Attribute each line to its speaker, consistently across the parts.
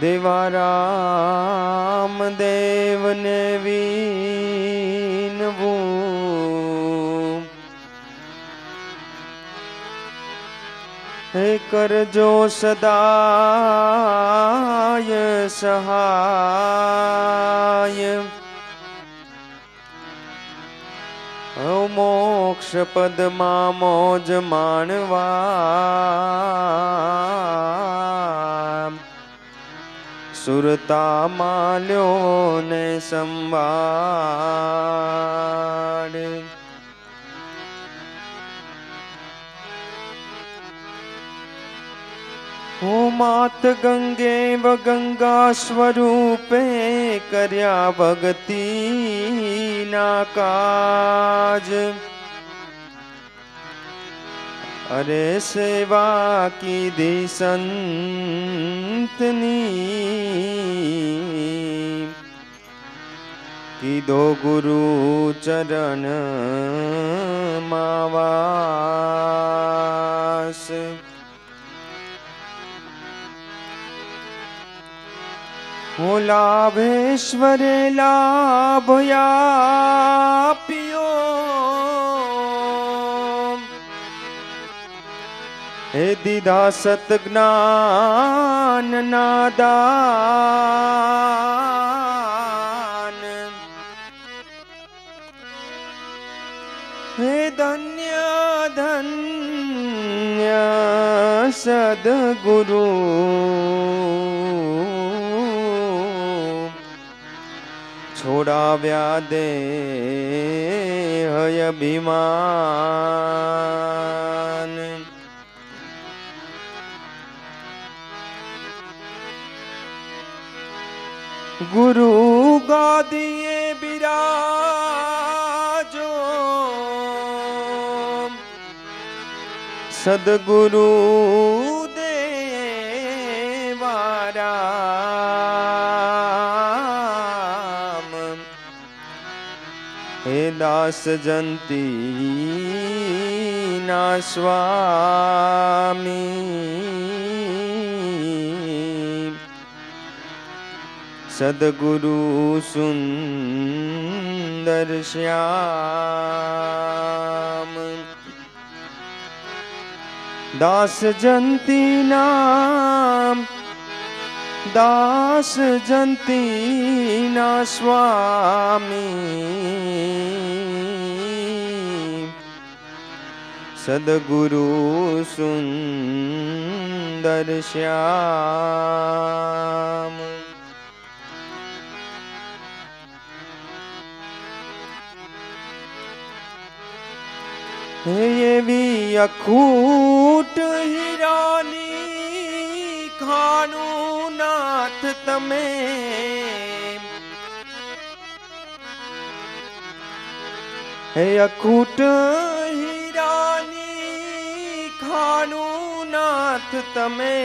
Speaker 1: દેવારામ દેવને વિનવું, હે કરજો સદાય સહાય, મોક્ષ પદમાં મોજ માણવા, સુરતા માલ્યો ને સંવાડ, ઓ માત ગંગે વ ગંગા સ્વરૂપે કર્યા ભક્તિ ના કાજ, અરે સેવા કીધી સંતની, કીધો ગુરુ ચરણ માવાસ, હો લાભેશ્વરે લાભયા પિયો, હે દીધા સત જ્ઞાન ના દાન, હે ધન્ય ધન્ય સદગુરુ, છોડાવ્યા દે હય અભિમાન, ગુરુ ગાદીએ બિરાજો, સદગુરુ દેવારામ, હે દાસ જંતી ના સ્વામી, સદગુરુ સુંદર શ્યામ, દાસ જંતી નામ દાસ જંતી ના સ્વામી, સદગુરુ સુંદર શ્યામ, એવી અખૂટ હીરાની ખાનું નાથ તમે, હે અખૂટ હીરાની ખાનું નાથ તમે,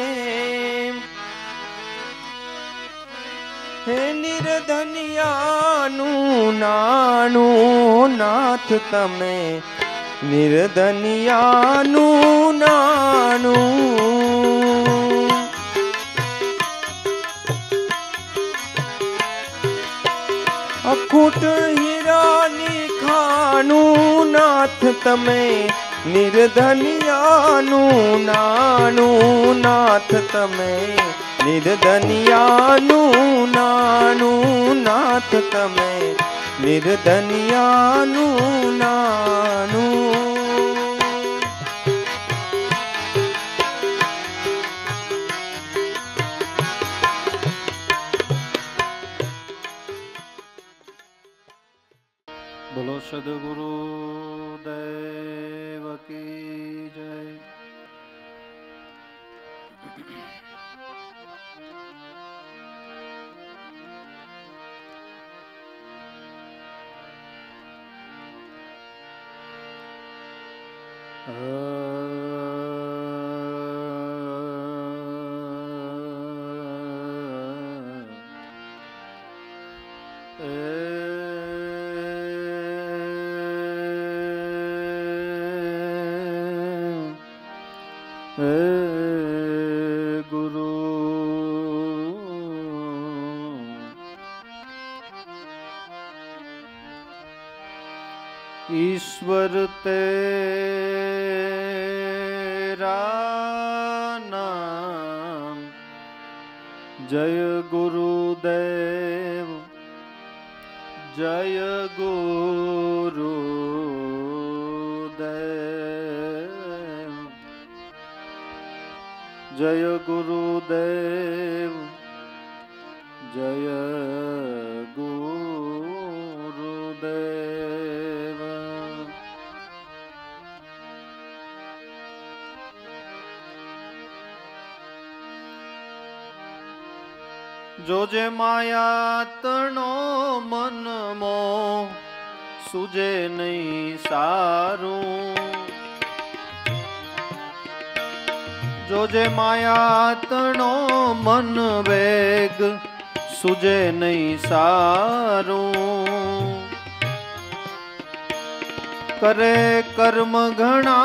Speaker 1: હે નિર્ધનિયાનું નાનું નાથ તમે, નિર્ધનિયાનું નાનું, અખૂટ હીરાની ખાનું નાથ તમે, નિર્ધનિયાનું નાનું નાથ તમે, નિર્ધનિયાનું નાનું નાથ તમે, નિર્ધનિયાનું નાનું, બોલો સદગુરુ દેવ કી જય. ગુરુ ईश्वर तेरा नाम। जय गुरुदेव जय गुरुदेव जय गुरुदेव जय गुरुदेव। जोजे माया तणो मन मोह सूझे नहीं सारू। जोजे माया तणो मन वेग सूझे नहीं सारू। करे कर्म घणा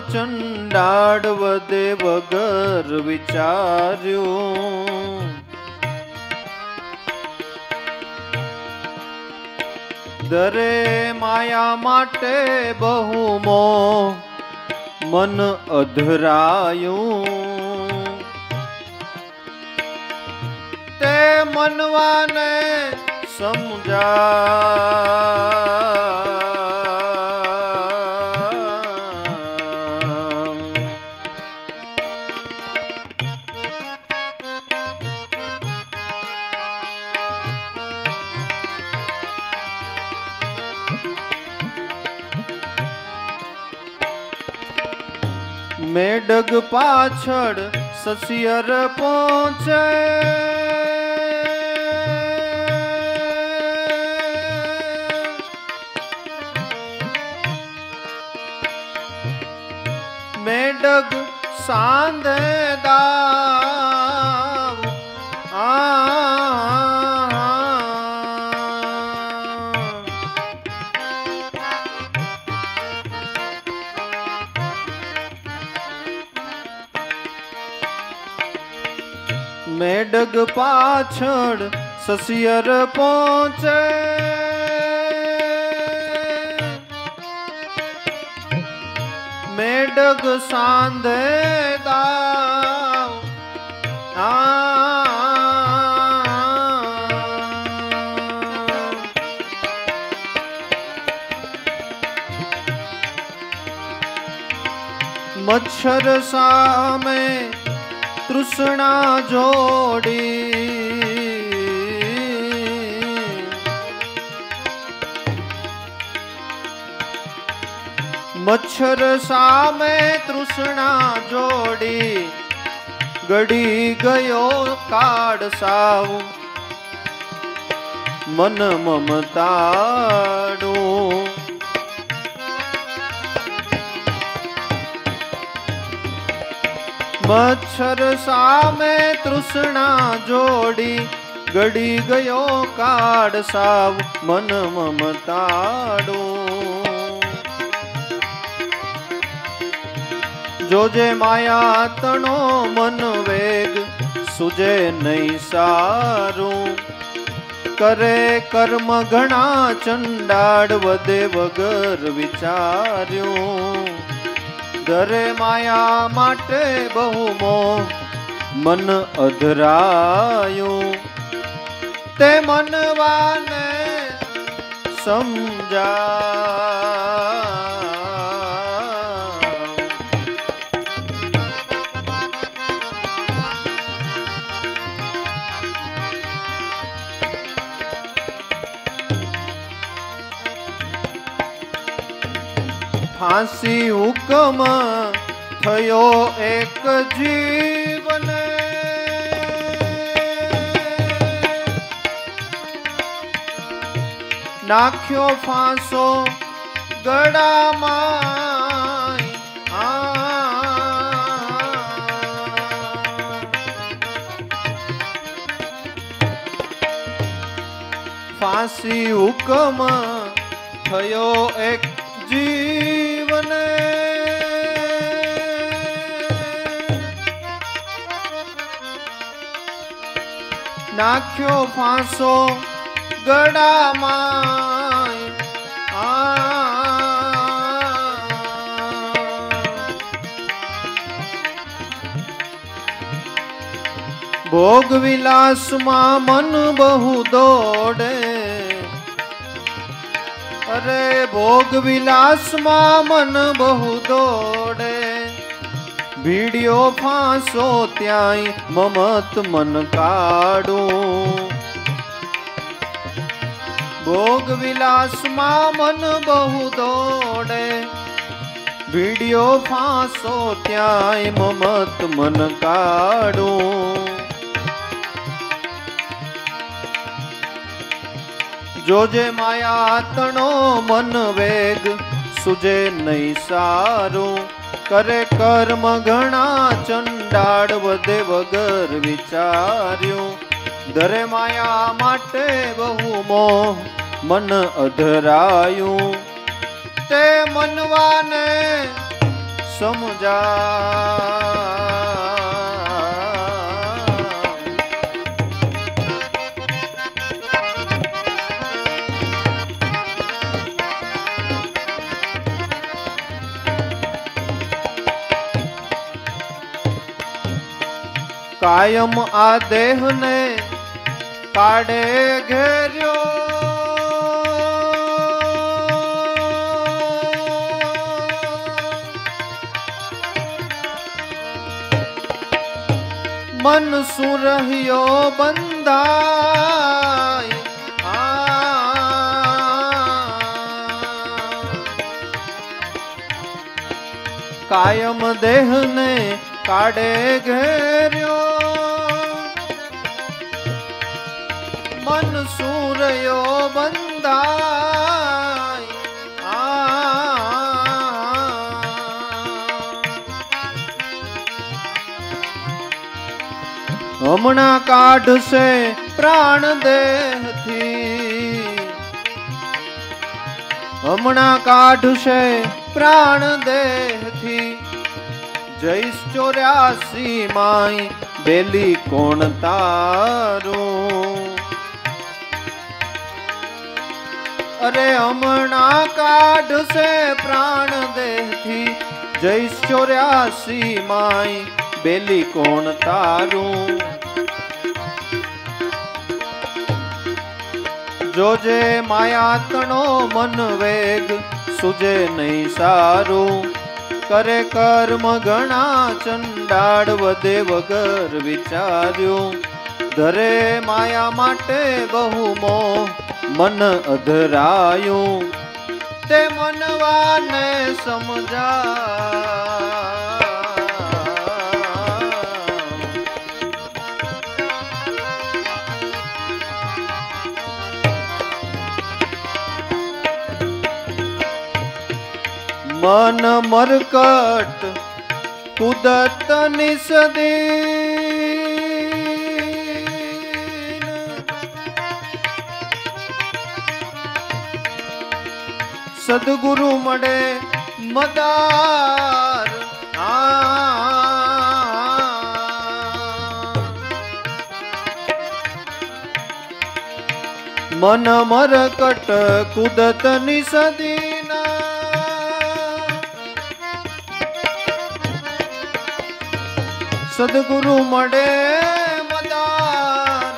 Speaker 1: चंडाड़ वदे वगर विचार्यो। दरे माया माटे बहु मोह मन अधराયું। ते मनवाने समझा मेढक पाछड़ ससियर पहुंचे। मेढक सांधे दाव मेढक पाछड़ ससियर पहुंचे। मेढक सांधे दाव मच्छर सामे तृष्णा जोड़ी। मच्छर सामे तृष्णा जोड़ी गड़ी गयो काड़ साव मन ममताड़ो। मच्छर सामे तृष्णा जोड़ी गड़ी गयो काड़ साव मन ममताड़ो। जोजे माया तणो मन वेग सूझे नहीं सारू। करे कर्म घणा चंडाड़ वदे वगर विचार्यो। दरे माया माटे बहु मोह मन अधराયું। ते मनवाने समझा फांसी हुकम थयो एक जीवने। नाख्यो फांसो गड़ा माय फांसी हुकम थयो एक जीवने। नाख्यो फांसो गड़ा माय ભોગ વિલાસમાં મન બહુ દોડે, અરે ભોગ વિલાસમાં મન બહુ દોડે, ભીડિયો ફાંસો ત્યાંય મમત મન કાઢું. ભોગ વિલાસમાં મન બહુ દોડે, ભીડિયો ફાંસો ત્યાંય મમત મન કાઢું. જોજે માયા તણો મન વેગ, સુજે નહીં સારું, કરે કર્મ ઘણા ચંડાળ વધે વગર વિચાર્યું. ધરે માયા માટે બહુ મોહ મન અધરાયું, તે મનવાને સમજા. કાયમ આ દેહને કાઢે ઘેર્યો, મન શું રહ્યો બંધાય. કાયમ દેહને કાઢે ઘેર્યો, મન સૂર્યો બંધાય. હમણાં કાઢશે પ્રાણ દેહથી, હમણાં કાઢશે પ્રાણ દેહથી. જઈશ 84 માય બેલી કોણ તારું. અરે હમણાં કાઢશે પ્રાણ દેહથી, જઈશ 84 માય બેલી કોણ તારું. જોજે માયા તણો મન વેગ, સુજે નહીં સારું, કરે કર્મ ઘણા ચંડાળ વધે વગર વિચાર્યું. ધરે માયા માટે બહુ મોહ મન અધરાયું, તે મનવાને સમજા. મન મરકટ કુદત નિસદીન, સદગુરુ મળે મદાર. મન મરકટ કુદત નિસદીન, સદગુરુ મળે મદાર.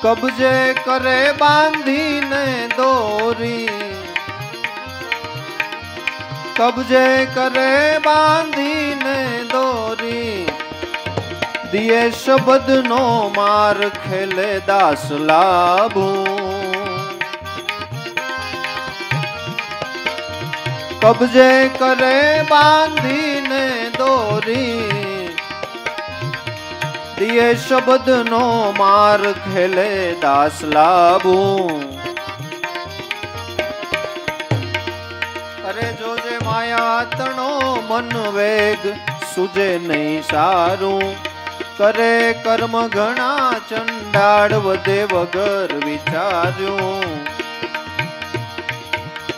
Speaker 1: કબજે કરે બાંધીને દોરી, કબજે કરે બાંધીને દોરી. દિયે શબ્દનો માર ખેલે દાસ લાભું, કબજે કરે બાંધીને દોરી. દિયે શબ્દનો માર ખેલે દાસ લાભું. અરે જોજે માયા તણો મન વેગ, સુજે નહીં સારું, કરે કર્મ ઘણા ચંડાળ વધે વગર વિચાર્યું.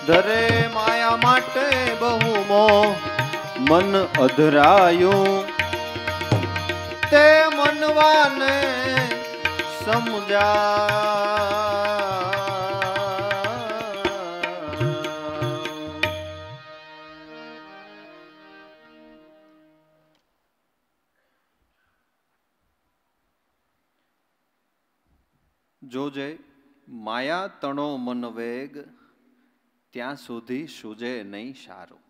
Speaker 1: ધરે માયા માટે બહુ મોહ મન અધરાયું, તે મનવાને સમજા. જોજે માયા તણો મન વેગ, ત્યાં સુધી સૂજે નહીં સારું.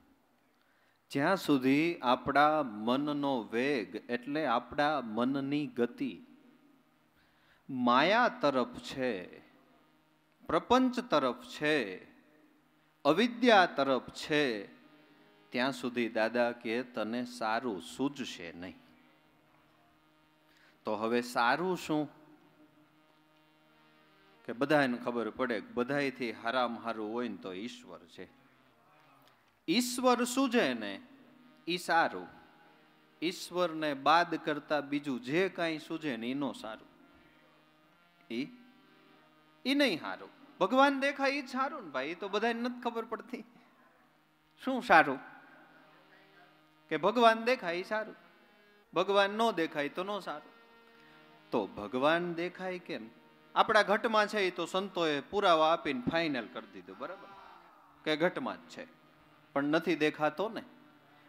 Speaker 1: જ્યાં સુધી આપણા મનનો વેગ એટલે આપણા મનની ગતિ માયા તરફ છે, પ્રપંચ તરફ છે, અવિદ્યા તરફ છે, ત્યાં સુધી દાદા કે તને સારું સૂઝશે નહીં. તો હવે સારું શું? કે બધાને ખબર પડે, બધાયથી હારામ હારું હોય ને તો ઈશ્વર છે. ઈશ્વર સૂજે ને ઈ સારું. ઈશ્વરને બાદ કરતા બીજું જે કાંઈ સૂજે ને ઈ નો સારું, ઈ નહીં સારું. ભગવાન દેખાય ઈ જ સારું ને ભાઈ. એ તો બધાને નથી ખબર પડતી શું સારું. કે ભગવાન દેખાય ઈ સારું, ભગવાન નો દેખાય તો નો સારું. તો ભગવાન દેખાય કેમ? આપણા ઘટમાં છે એ તો સંતોએ પુરાવા આપીને ફાઇનલ કરી દીધું, બરાબર કે ઘટમાં જ છે, પણ નથી દેખાતો ને.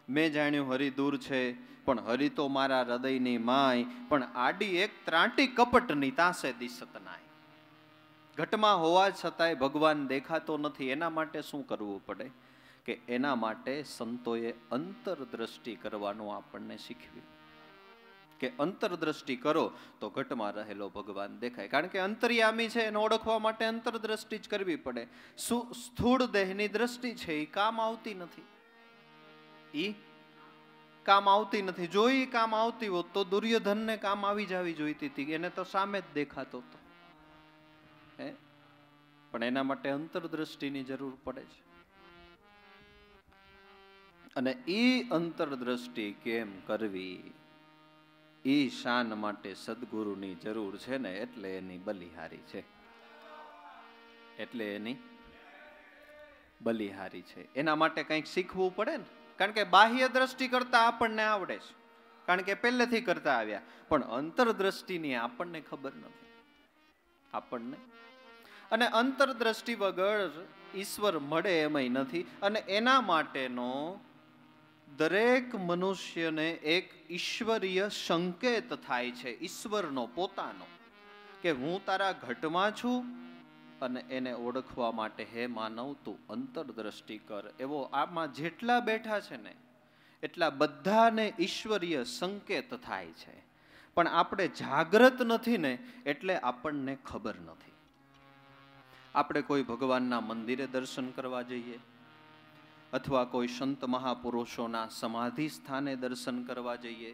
Speaker 1: મેં જાણ્યું હરિ દૂર છે, પણ હરિ તો મારા હૃદયની માય, પણ આડી એક ત્રાંટી કપટની તાસે દિશત નાય. ઘટમાં હોવા છતાંય ભગવાન દેખાતો નથી. એના માટે શું કરવું પડે? કે એના માટે સંતોએ અંતરદ્રષ્ટિ કરવાનું આપણને શીખવ્યું. કે અંતરદ્રષ્ટિ કરો તો ઘટમાં રહેલો ભગવાન દેખાય. કારણ કે અંતર્યામી છે, એને ઓળખવા માટે અંતરદ્રષ્ટિ જ કરવી પડે. સ્થૂળ દેહની દ્રષ્ટિ છે એ કામ આવતી નથી. ઈ કામ આવતી નથી. જો એ કામ આવતી હોત તો દુર્યોધનને કામ આવી જવી જોઈતી હતી. એને તો સામે જ દેખાતો હતો. પણ એના માટે અંતરદ્રષ્ટિની જરૂર પડે છે. અને ઈ અંતરદ્રષ્ટિ કેમ કરવી, ઈ શાન માટે સદગુરુની જરૂર છે ને, એટલે એની બલિહારી છે. એટલે એની બલિહારી છે. એના માટે કંઈક શીખવું પડે ને. કારણ કે બાહ્ય દ્રષ્ટિ કરતા આપણને આવડે છે, કારણ કે પહેલેથી કરતા આવ્યા. પણ અંતરદ્રષ્ટિની આપણને ખબર નથી. આપણને અને અંતરદ્રષ્ટિ વગર ઈશ્વર મળે એમય નથી. અને એના માટેનો દરેક મનુષ્યને એક ઈશ્વરીય સંકેત થાય છે, ઈશ્વરનો પોતાનો, કે હું તારા ઘટમાં છું અને એને ઓળખવા માટે હે માનવ તું અંતરદ્રષ્ટિ કર. એવો આમાં જેટલા બેઠા છે ને એટલા બધાને ઈશ્વરીય સંકેત થાય છે. પણ આપણે જાગૃત નથી ને એટલે આપણને ખબર નથી. આપણે કોઈ ભગવાનના મંદિરે દર્શન કરવા જઈએ, અથવા કોઈ સંત મહાપુરુષોના સમાધિ સ્થાને દર્શન કરવા જઈએ,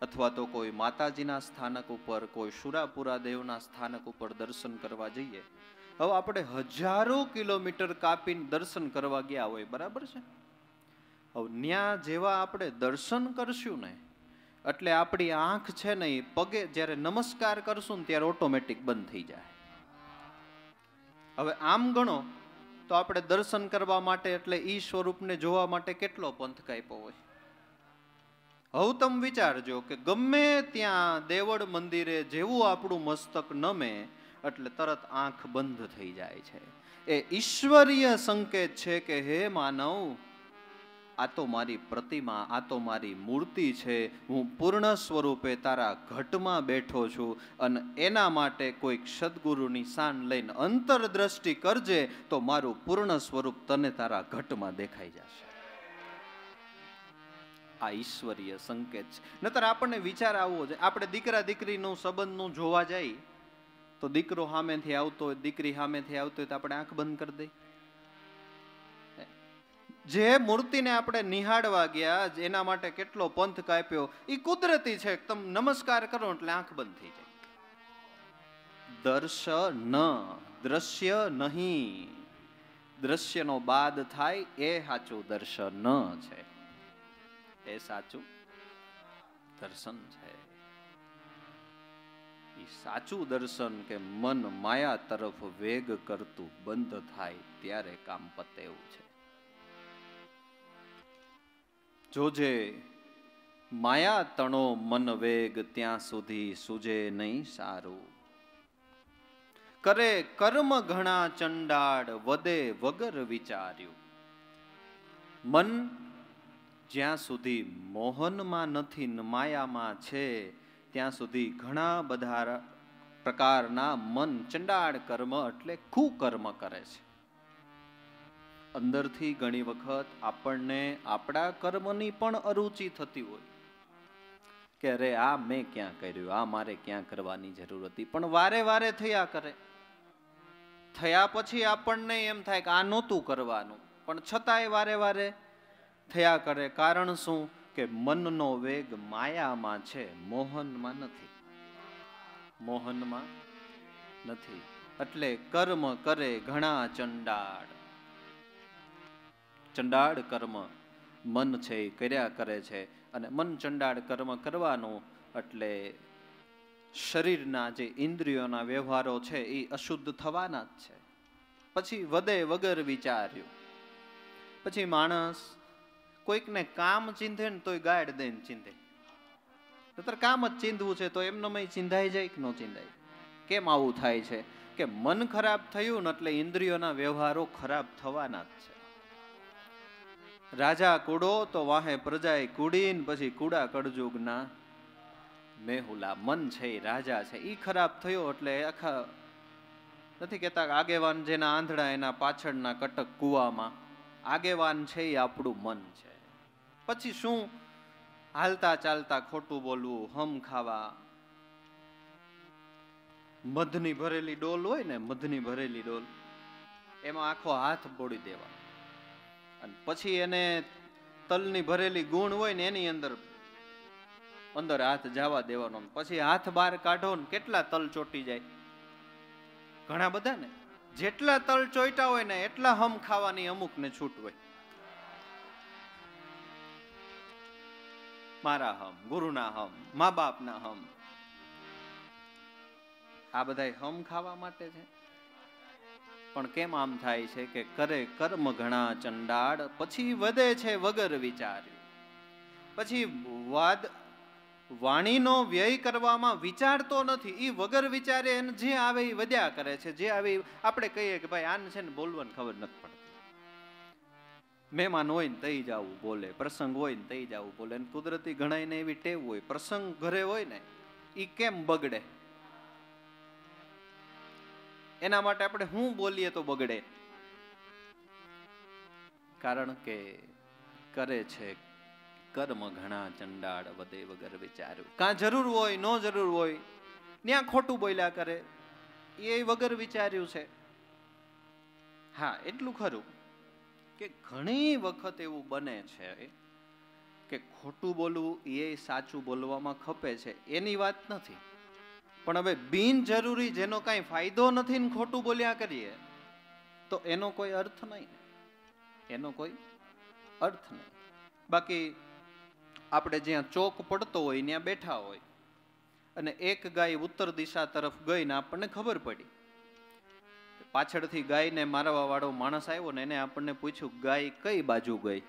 Speaker 1: અથવા તો કોઈ માતાજીના સ્થાનક ઉપર, કોઈ શુરાપુરા દેવના સ્થાનક ઉપર દર્શન કરવા જઈએ. હવે આપણે હજારો કિલોમીટર કાપીને દર્શન કરવા ગયા હોય, બરાબર છે. હવે ન્યા જેવા આપણે દર્શન કરશું ને એટલે આપણી આંખ છે ને એ પગે જ્યારે નમસ્કાર કરશું ને ત્યારે ઓટોમેટિક બંધ થઈ જાય. હવે આમ ગણો તો આપણે દર્શન કરવા માટે એટલે ઈ સ્વરૂપને જોવા માટે કેટલો પંથ કાપ્યો હોય. હવે તમે વિચારજો કે ગમે ત્યાં દેવળ મંદિરે જેવું આપણું મસ્તક નમે એટલે તરત આંખ બંધ થઈ જાય છે. એ ઈશ્વરીય સંકેત છે કે હે માનવ, આ તો મારી પ્રતિમા, આ તો મારી મૂર્તિ છે. હું પૂર્ણ સ્વરૂપે તારા ઘટમાં બેઠો છું અને એના માટે કોઈક સદગુરુની શાન લઈને અંતરદ્રષ્ટિ કરજે તો મારું પૂર્ણ સ્વરૂપ તને તારા ઘટમાં દેખાઈ જશે. આ ઈશ્વરીય સંકેત છે. નતર આપણને વિચાર આવવો છે, આપણે દીકરા દીકરીનું સંબંધનું જોવા જઈએ તો દીકરો સામેથી આવતો હોય, દીકરી સામેથી આવતો હોય તો આપણે આંખ બંધ કરી દઈએ. જે મૂર્તિને આપણે નિહાળવા ગયા એના માટે કેટલો પંથ કાપ્યો, એ કુદરતી છે. તમે નમસ્કાર કરો એટલે આંખ બંધ થઈ જાય. દર્શન, દ્રશ્ય નહીં. દ્રશ્યનો બાદ થાય એ સાચું દર્શન છે. એ સાચું દર્શન છે. એ સાચું દર્શન કે મન માયા તરફ વેગ કરતું બંધ થાય ત્યારે કામ પતે એવું છે. જોજે માયા તણો મન વેગ, ત્યાં સુધી સૂજે નહીં સારું. કરે કર્મ ઘણા ચંડાળ, વદે વગર વિચાર્યું. મન જ્યાં સુધી મોહનમાં નથી, માયામાં છે, ત્યાં સુધી ઘણા બધા પ્રકારના મન ચંડાળ કર્મ એટલે કુકર્મ કરે છે. અંદરથી ઘણી વખત આપણને આપણા કર્મની પણ અરુચિ થતી હોય કે અરે આ મેં ક્યાં કર્યું, આ મારે ક્યાં કરવાની જરૂર હતી, પણ વારે વારે થયા કરે. થયા પછી આપણને એમ થાય કે આ નહોતું કરવાનું, પણ છતાંય વારે વારે થયા કરે. કારણ શું? કે મનનો વેગ માયામાં છે, મોહનમાં નથી. મોહનમાં નથી. એટલે કર્મ કરે ઘણા ચંડાળ. ચંડાળ કર્મ મન છે એ કર્યા કરે છે. અને મન ચંડાળ કર્મ કરવાનું એટલે શરીરના જે ઇન્દ્રિયોના વ્યવહારો છે એ અશુદ્ધ થવાના જ છે. પછી વધે વગર વિચાર્યું. પછી માણસ કોઈકને કામ ચીંધે ને તોય ગાડ દઈને ચીંધે. તારે કામ જ ચીંધવું છે તો એમનો ચીંધાઈ જાય કે ન ચીંધાય? કેમ આવું થાય છે? કે મન ખરાબ થયું ને એટલે ઇન્દ્રિયોના વ્યવહારો ખરાબ થવાના જ છે. રાજા કૂડો તો વાહે પ્રજાએ કૂડીને પછી કૂડા કળજુગના મેહુલા. મન છે એ રાજા છે, એ ખરાબ થયો એટલે આખા નથી કહેતા આગેવાન જેના આંધળા એના પાછળના કટક કુવામાં, આગેવાન છે એ આપણું મન છે. પછી શું? હાલતા ચાલતા ખોટું બોલવું, હમ ખાવા. મધની ભરેલી ડોલ હોય ને, મધની ભરેલી ડોલ, એમાં આખો હાથ બોળી દેવા. અને પછી એને તલની ભરેલી ગુણ હોય ને એની અંદર અંદર હાથ જવા દેવાનો. પછી હાથ બહાર કાઢો ને કેટલા તલ ચોટી જાય? ઘણા બધા ને. જેટલા તલ ચોઈટા હોય ને એટલા હમ ખાવાની અમુક ને છૂટ હોય. મારા હમ, ગુરુના હમ, મા બાપના હમ, આ બધા હમ ખાવા માટે છે. પણ કેમ આમ થાય છે? કે કરે કર્મ ઘણા ચંડાળ, પછી વધે છે વગર વિચાર્યું. પછી વાણીનો વ્યય કરવામાં વિચારતો નથી. એ વગર વિચારે એને જે આવે એ વધ્યા કરે છે. જે આવે આપણે કહીએ કે ભાઈ આને છે ને બોલવાની ખબર નથી પડતી. મહેમાન હોય ને તઈ જવું બોલે, પ્રસંગ હોય ને તઈ જવું બોલે. કુદરતી ઘણાઈને એવી ટેવ હોય, પ્રસંગ ઘરે હોય ને એ કેમ બગડે? એના માટે આપણે શું બોલીએ તો બગડે? કારણ કે કરે છે કર્મ ઘણા ચંડાળ, વધે વગર વિચાર્યું. કાં જરૂર હોય, ન જરૂર હોય, ત્યાં ખોટું બોલ્યા કરે, એ વગર વિચાર્યું છે. હા, એટલું ખરું કે ઘણી વખત એવું બને છે કે ખોટું બોલવું એ સાચું બોલવામાં ખપે છે, એની વાત નથી. પણ હવે બિનજરૂરી જેનો કાંઈ ફાયદો નથી ને ખોટું બોલ્યા કરીએ તો એનો કોઈ અર્થ નહીં. એનો કોઈ અર્થ નહીં. બાકી આપણે જ્યાં ચોક પડતો હોય ત્યાં બેઠા હોય અને એક ગાય ઉત્તર દિશા તરફ ગઈ ને આપણને ખબર પડી, પાછળથી ગાયને મારવા વાળો માણસ આવ્યો ને એને આપણને પૂછ્યું ગાય કઈ બાજુ ગઈ,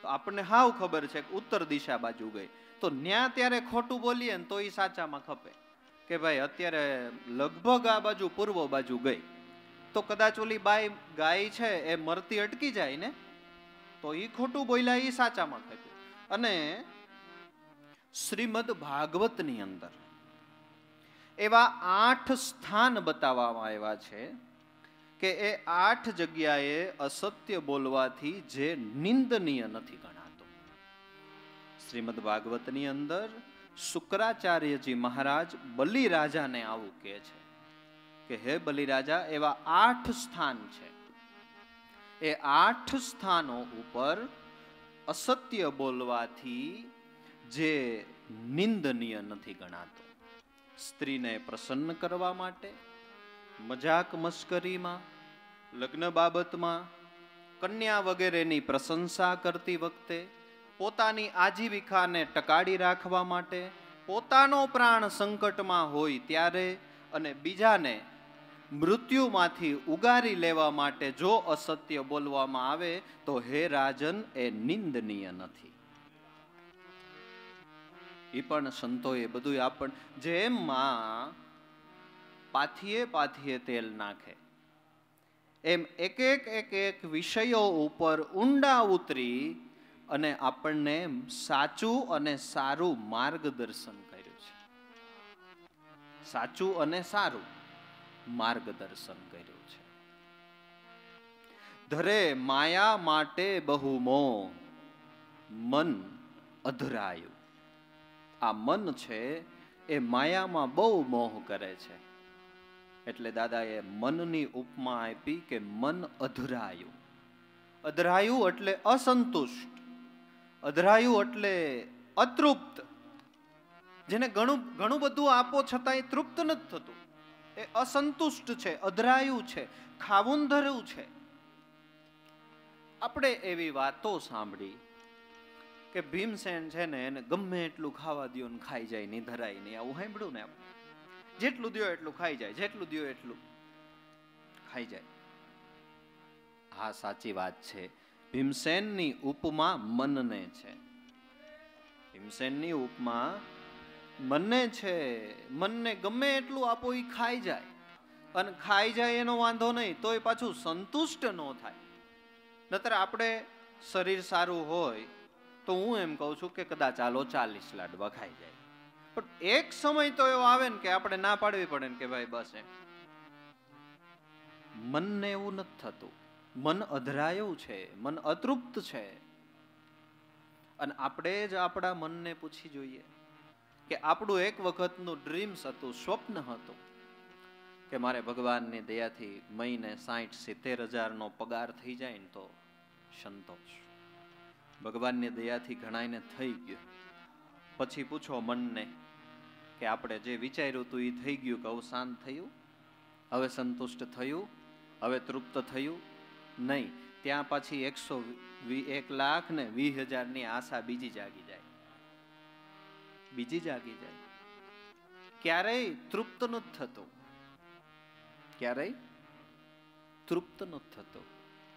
Speaker 1: તો આપણને હાવ ખબર છે કે ઉત્તર દિશા બાજુ ગઈ. તો ન્યા ત્યારે ખોટું બોલીએ ને તો એ સાચામાં ખપે કે ભાઈ અત્યારે લગભગ આ બાજુ પૂર્વ બાજુ ગઈ. તો કદાચ ઓલી ગાય છે એ મરતી અટકી જાય ને તો એ ખોટું બોલ્યા, એ સાચામાં ખપે. અને શ્રીમદ ભાગવતની અંદર એવા 8 સ્થાન બતાવવામાં આવ્યા છે કે એ 8 જગ્યાએ અસત્ય બોલવાથી જે નિંદનીય નથી ગણાતો. શ્રીમદ ભાગવતની અંદર શુક્રાચાર્યજી મહારાજ બલિરાજાને આવું કહે છે કે હે બલિરાજા, એવા 8 સ્થાન છે, એ 8 સ્થાનો ઉપર અસત્ય બોલવાથી જે નિંદનીય નથી ગણાતો. સ્ત્રીને પ્રસન્ન કરવા માટે, મજાક મસ્કરીમાં, લગ્ન બાબતમાં, કન્યા વગેરેની પ્રશંસા કરતી વખતે, પોતાની આજીવિકાને ટકાડી રાખવા માટે, પોતાનો પ્રાણ સંકટમાં હોય ત્યારે અને બીજાને મૃત્યુમાંથી ઉગારી લેવા માટે જો અસત્ય બોલવામાં આવે તો હે રાજન એ નિંદનીય નથી. એ પણ સંતોએ બધું આપણ જેમ માં પાથીએ પાથીએ તેલ નાખે એમ એક એક વિષયો ઉપર ઊંડા ઉતરી અને આપણને સાચું અને સારું માર્ગદર્શન કર્યું છે. સાચું અને સારું માર્ગદર્શન કર્યું છે. ધરે માયા માટે બહુ મોહ, મન અધરાયું. આ મન છે એ માયામાં બહુ મોહ કરે છે. એટલે દાદાએ મનની ઉપમા આપી કે મન અધરાયું. અધરાયું એટલે અસંતુષ્ટ, અધરાયું એટલે અતૃપ્ત. જેને ઘણું બધું આપો છતાંય તૃપ્ત નથી થતું, એ અસંતુષ્ટ છે, અધરાયું છે, ખાવુંધરું છે. આપણે એવી વાતો સાંભળી કે ભીમસેન છે ને એને ગમે એટલું ખાવા દ્યો ને ખાઈ જાય, નહીં ધરાય નહીં. આવું સાંભળ્યું ને આપણે? જેટલું દ્યો એટલું ખાઈ જાય, જેટલું દ્યો એટલું ખાઈ જાય. હા, સાચી વાત છે. ભીમસેનની ઉપમા મનને છે. ભીમસેનની ઉપમા મનને છે. મનને ગમે એટલું આપો એ ખાઈ જાય, અને ખાઈ જાય એનો વાંધો નહીં, તોય પાછું સંતુષ્ટ ન થાય. નતર આપણે શરીર સારું હોય તો હું એમ કહું છું કે કદાચ ચાલો 40 લાડવા ખાઈ જાય, પણ એક સમય તો એવો આવે ને કે આપણે ના પાડવી પડે ને કે ભાઈ બસ એમ. મનને એવું નથી થતું. મન અધરાયું છે, મન અતૃપ્ત છે. અને આપણે જ આપણા મનને પૂછી જોઈએ કે આપણું એક વખતનું ડ્રીમ્સ હતું, સ્વપ્ન હતું કે મારે ભગવાનની દયાથી મહિને 60-70 હજારનો પગાર થઈ જાય ને તો સંતોષ. ભગવાનની દયાથી ઘણાયને થઈ ગયું. પછી પૂછો મનને કે આપણે જે વિચાર્યું હતું એ થઈ ગયું કે હવે શાંત થયું, હવે સંતુષ્ટ થયું, હવે તૃપ્ત થયું? નહીં. ત્યાં પાછી 1,20,000ની આશા બીજી જાગી જાય, બીજી જાગી જાય. ક્યારેય તૃપ્ત નથી થતું, ક્યારેય તૃપ્ત નથી થતું.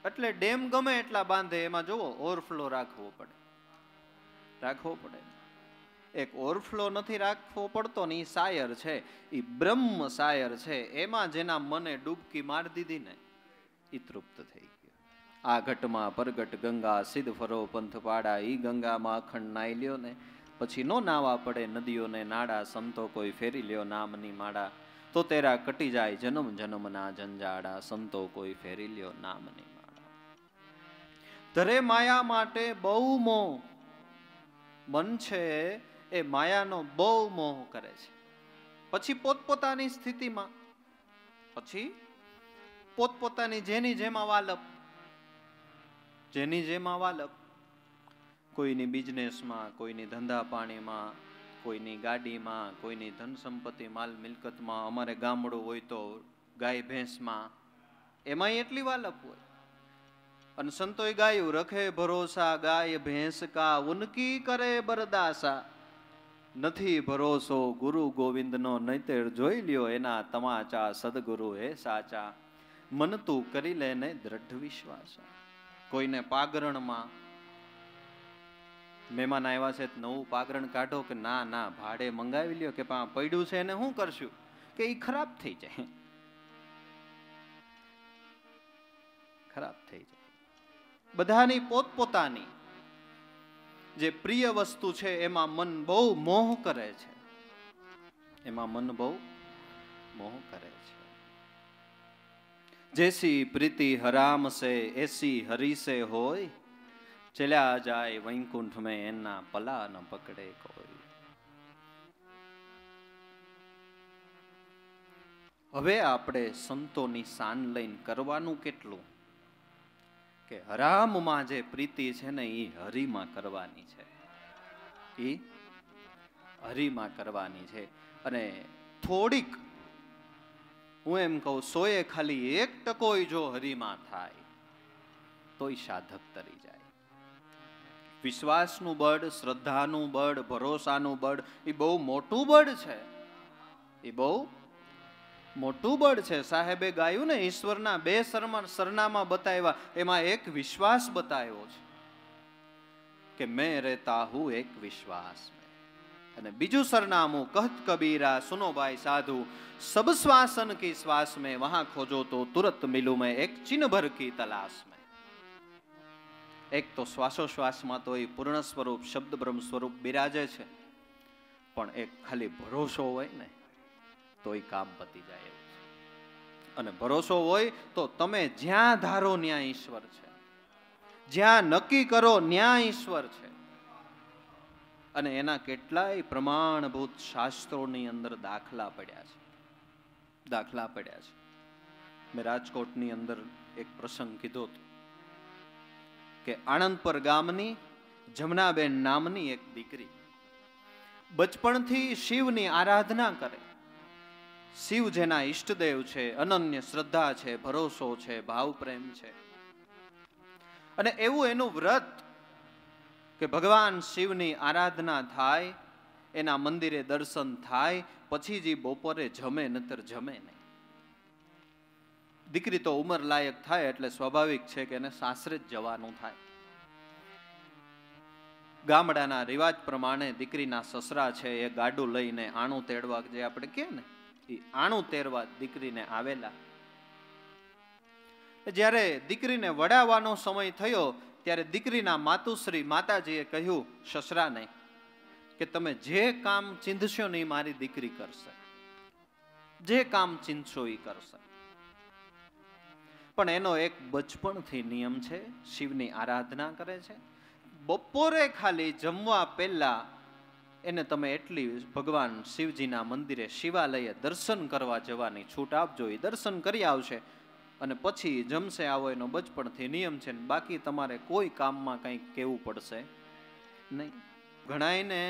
Speaker 1: એટલે ડેમ ગમે એટલા બાંધે, એમાં જોવો ઓવરફ્લો રાખવો પડે, રાખવો પડે. એક ઓવરફ્લો નથી રાખવો પડતો ને એ શાયર છે, એ બ્રહ્મ શાયર છે. એમાં જેના મને ડૂબકી મારી દીધી ને એ તૃપ્ત થઈ ગયો. આ ઘટમાં પરગટ ગંગા સિદ્ધ ફરો પંથ પાડા. ઈ ગંગામાં અખંડ નાઈ લ્યો ને પછી નો નાવા પડે નદીઓને નાડા. સંતો કોઈ ફેરી લ્યો નામની માળા, તો તેરા કટી જાય જન્મ જન્મના જંજાડા. સંતો કોઈ ફેરી લ્યો નામની માળા. ધરે માયા માટે બહુ મોહ. મન છે એ માયાનો બહુ મોહ કરે છે. પછી પોતપોતાની સ્થિતિમાં, પછી પોતપોતાની જેની જેમાં વાલપ, જેની જેમાં વાલપ. કોઈની બિઝનેસમાં, કોઈની ધંધા પાણીમાં, કોઈની ગાડીમાં, કોઈની ધન સંપત્તિ માલ મિલકતમાં. અમારે ગામડું હોય તો ગાય ભેંસમાં, એમાં એટલી વાલપ હોય. અને સંતોએ ગાયું, રખે ભરોસા ગાય ભેંસ કા, ઉનકી કરે બરદાસા. નથી ભરોસો ગુરુ ગોવિંદનો, નહીતર જોઈ લ્યો એના તમાચા. સદગુરુ હે સાચા, મન તું કરી લે ને દ્રઢ વિશ્વાસ. કોઈને પાગરણમાં મહેમાન આવ્યા છે, નવું પાગરણ કાઢો કે ના ના ભાડે મંગાવી લ્યો, કે પડ્યું છે એને શું કરશું, કે એ ખરાબ થઈ જાય, ખરાબ થઈ જાય. બધાની પોતપોતાની જે પ્રિય વસ્તુ છે એમાં મન બહુ મોહ કરે છે, એમાં મન બહુ મોહ કરે છે. જેસી પ્રીતિ હરામ સે એસી હરી સે હોય, ચલ્યા જાય વૈકુંઠ મેં એના પલા ન પકડે કોઈ. હવે આપણે સંતોની શાન લઈને કરવાનું કેટલું, કે હરામમાં જે પ્રીતિ છે ને એ હરિમાં કરવાની છે, એ હરિમાં કરવાની છે. અને થોડીક, હું એમ કહું 100 ખાલી 1% જો હરિમાં થાય તો એ સાધક તરી જાય. વિશ્વાસનું બળ, શ્રદ્ધાનું બળ, ભરોસાનું બળ એ બહુ મોટું બળ છે, એ બહુ મોટું બળ છે. સાહેબે ગાયું ને ઈશ્વરના 2 સરનામા બતાવ્યા, એમાં એક વિશ્વાસ બતાવ્યો છે કે મેં રહેતા હું એક વિશ્વાસ મેં. અને બીજું સરનામું કહત કબીરા સુનો ભાઈ સાધુ, સબ શ્વાસન કી શ્વાસ में वहां खोजो तो तुरंत मिलूं मैं एक चिन्ह भर की तलाश में. એક તો શ્વાસોશ્વાસમાં તો એ પૂર્ણ સ્વરૂપ શબ્દ બ્રહ્મ સ્વરૂપ બિરાજે છે, પણ એક ખાલી ભરોસો હોય ને તોય કામ પતી જાય એવું છે. અને ભરોસો હોય તો તમે જ્યાં ધારો ત્યાં ઈશ્વર છે, જ્યાં નક્કી કરો ત્યાં ઈશ્વર છે. અને એના કેટલાય પ્રમાણભૂત શાસ્ત્રોની અંદર દાખલા પડ્યા છે. મેં રાજકોટની અંદર એક પ્રસંગ કીધો હતો કે આણંદપર ગામની જમનાબેન નામની એક દીકરી બચપણથી શિવની આરાધના કરે. શિવ જેના ઈષ્ટદેવ છે, અનન્ય શ્રદ્ધા છે, ભરોસો છે, ભાવ પ્રેમ છે. અને એવું એનું વ્રત કે ભગવાન શિવની આરાધના થાય, એના મંદિરે દર્શન થાય, પછી જ બપોરે જમે, નતર જમે નહીં. દીકરી તો ઉંમર લાયક થાય એટલે સ્વાભાવિક છે કે એને સાસરે જ જવાનું થાય. ગામડાના રિવાજ પ્રમાણે દીકરીના સસરા છે એ ગાડું લઈને આણું તેડવા, જે આપણે કહે ને એ આણું તેડવા દીકરીને આવેલા. જ્યારે દીકરીને વડાવવાનો સમય થયો ત્યારે દીકરીના માતુશ્રી માતાજીએ કહ્યું સસરાને કે તમે જે કામ ચીંધશો ને એ મારી દીકરી કરશે, જે કામ ચીંધશો એ કરશે. પણ એનો એક બચપણથી નિયમ છે, શિવની આરાધના કરે છે. બપોરે ખાલી જમવા પહેલા એને તમે એટલી ભગવાન શિવજીના મંદિરે શિવાલયે દર્શન કરવા જવાની છૂટ આપજો. એ દર્શન કરી આવશે અને પછી જમશે, આવો એનો બચપણથી નિયમ છે. બાકી તમારે કોઈ કામમાં કંઈક કહેવું પડશે નહીં. ઘણાયને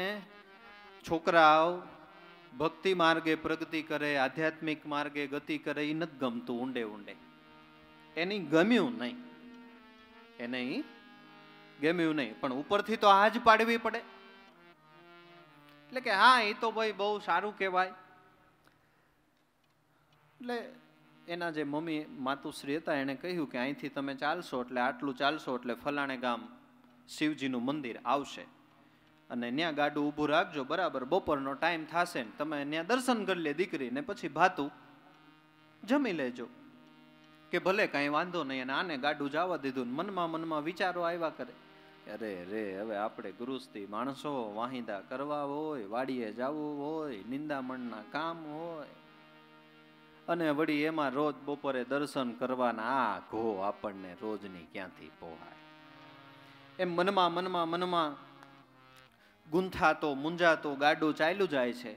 Speaker 1: છોકરાઓ ભક્તિ માર્ગે પ્રગતિ કરે, આધ્યાત્મિક માર્ગે ગતિ કરે, એ નથી ગમતું. ઊંડે એની ગમ્યું નહીં, એને ગમ્યું નહીં. પણ ઉપરથી તો આ જ પાડવી પડે. એટલે કે હા એ તો ભાઈ બહુ સારું કહેવાય. એટલે એના જે મમ્મી માતુશ્રી હતા એને કહ્યું કે અહીંથી તમે ચાલશો એટલે આટલું ચાલશો એટલે ફલાણે ગામ શિવજીનું મંદિર આવશે અને ત્યાં ગાડું ઊભું રાખજો. બરાબર બપોરનો ટાઈમ થશે ને તમે ત્યાં દર્શન કરી લે દીકરીને, પછી ભાતું જમી લેજો કે ભલે કાંઈ વાંધો નહીં. અને આને ગાડું જવા દીધું. મનમાં વિચારો આવ્યા કરે, અરે રે હવે આપણે ગૃહસ્થી માણસો, વાહિંદા કરવા હોય, વાડીએ જવું હોય, નિંદામણના કામ હોય, અને વળી એમાં રોજ બપોરે દર્શન કરવાના, આ ઘો આપણને રોજની ક્યાંથી પોહાય. એમ મનમાં ગુંથાતો મૂંઝાતો ગાડું ચાલ્યું જાય છે.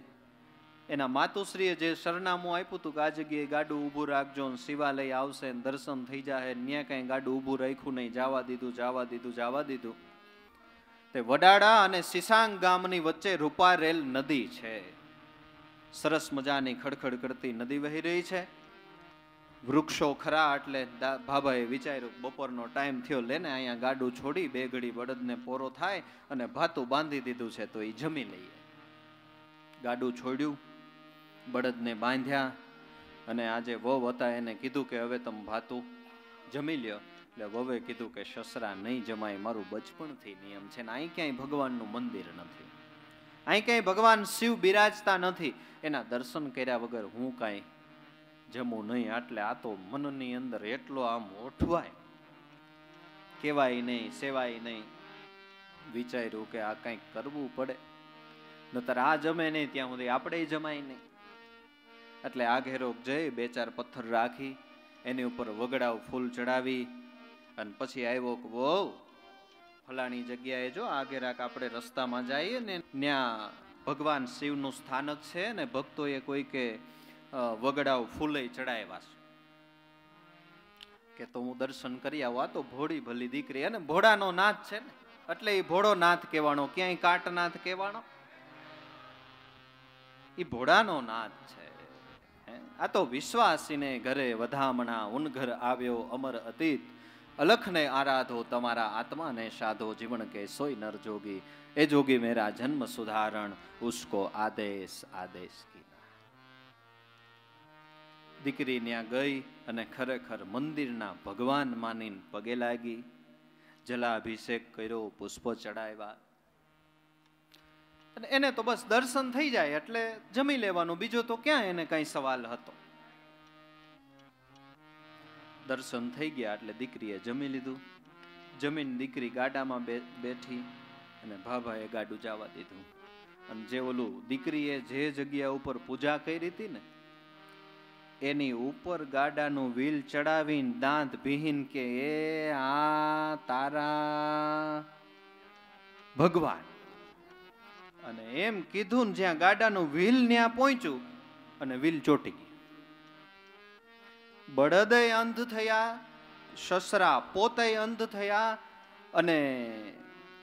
Speaker 1: એના માતુશ્રીએ જે સરનામું આપ્યું હતું કે આ જગ્યાએ ગાડું ઊભું રાખજો, શિવાલય આવશે, દર્શન થઈ જાય, ત્યાં કઈ ગાડું ઊભું રાખ્યું નહીં, જવા દીધું. તે વડાળા અને સિસાંગ ગામની વચ્ચે રૂપારેલ નદી છે. સરસ મજાની ખડખડ કરતી નદી વહી રહી છે. વૃક્ષો ખરા એટલે ભાભાએ વિચાર્યું બપોરનો ટાઈમ થયો, લેને અહીંયા ગાડું છોડી 2 ઘડી બળદને પોરો થાય અને ભાતું બાંધી દીધું છે તો એ જમી લઈએ. ગાડું છોડ્યું, બળદને બાંધ્યા અને આજે વહુ હતા એને કીધું કે હવે તમે ભાતું જમી લ્યો. એટલે વહુએ કીધું કે સસરા નહીં જમાય, મારું બચપણથી નિયમ છે ને અહીં ક્યાંય ભગવાનનું મંદિર નથી, અહીં ક્યાંય ભગવાન શિવ બિરાજતા નથી, એના દર્શન કર્યા વગર હું કાંઈ જમું નહીં. એટલે આ તો મનની અંદર એટલો આમ ઓઠવાય, કહેવાય નહીં, સેવાય નહીં. વિચાર્યું કે આ કંઈક કરવું પડે, નતર આ જમે નહીં ત્યાં સુધી આપણે જમાય નહીં. એટલે આ ઘેરો જઈ 2-4 પથ્થર રાખી એની ઉપર વગડાવ ફૂલ ચડાવી અને પછી આવ્યો કે વહુ ફલાણી જગ્યાએ જો આ ઘેરાક આપણે રસ્તામાં જઈએ ને ત્યાં ભગવાન શિવનું સ્થાનક છે ને ભક્તોએ કોઈ કે વગડાવ ફૂલે ચડાવ્યા છે કે તો હું દર્શન કરી આવું. આ તો ભોળી ભલી દીકરી અને ભોળાનો નાથ છે ને એટલે એ ભોળો નાથ કહેવાનો, ક્યાંય કાટ નાથ કહેવાનો, એ ભોળાનો નાથ છે. આ તો વિશ્વાસીને ઘરે વધામણા ઉનઘર આવ્યો અમર અતીત, અલખને આરાધો તમારા આત્માને સાધો, જીવન કે સોય નર જોગી, એ જોગી મેરા જન્મ સુધારણ, ઉસકો આદેશ કીના. દીકરી ત્યાં ગઈ અને ખરેખર મંદિરના ભગવાન માનીને પગે લાગી, જલાભિષેક કર્યો, પુષ્પ ચડાવ્યા. એને તો બસ દર્શન થઈ જાય એટલે જમી લેવાનું, બીજો તો ક્યાં એને કઈ સવાલ હતો. દર્શન થઈ ગયા એટલે દીકરીએ જમી લીધું. જમીન દીકરી ગાડામાં બેઠી અને ભાભાએ ગાડું જવા દીધું. અને જે ઓલું દીકરીએ જે જગ્યા ઉપર પૂજા કરી હતી ને એની ઉપર ગાડાનું વ્હીલ ચડાવીને દાંત ભીહીન કે એ આ તારા ભગવાન. અને એમ કીધું ને જ્યાં ગાડાનું વ્હીલ ત્યાં પહોંચ્યું અને વ્હીલ ચોટી ગઈ. બળદય અંધ થયા, સસરા પોતે અંધ થયા, અને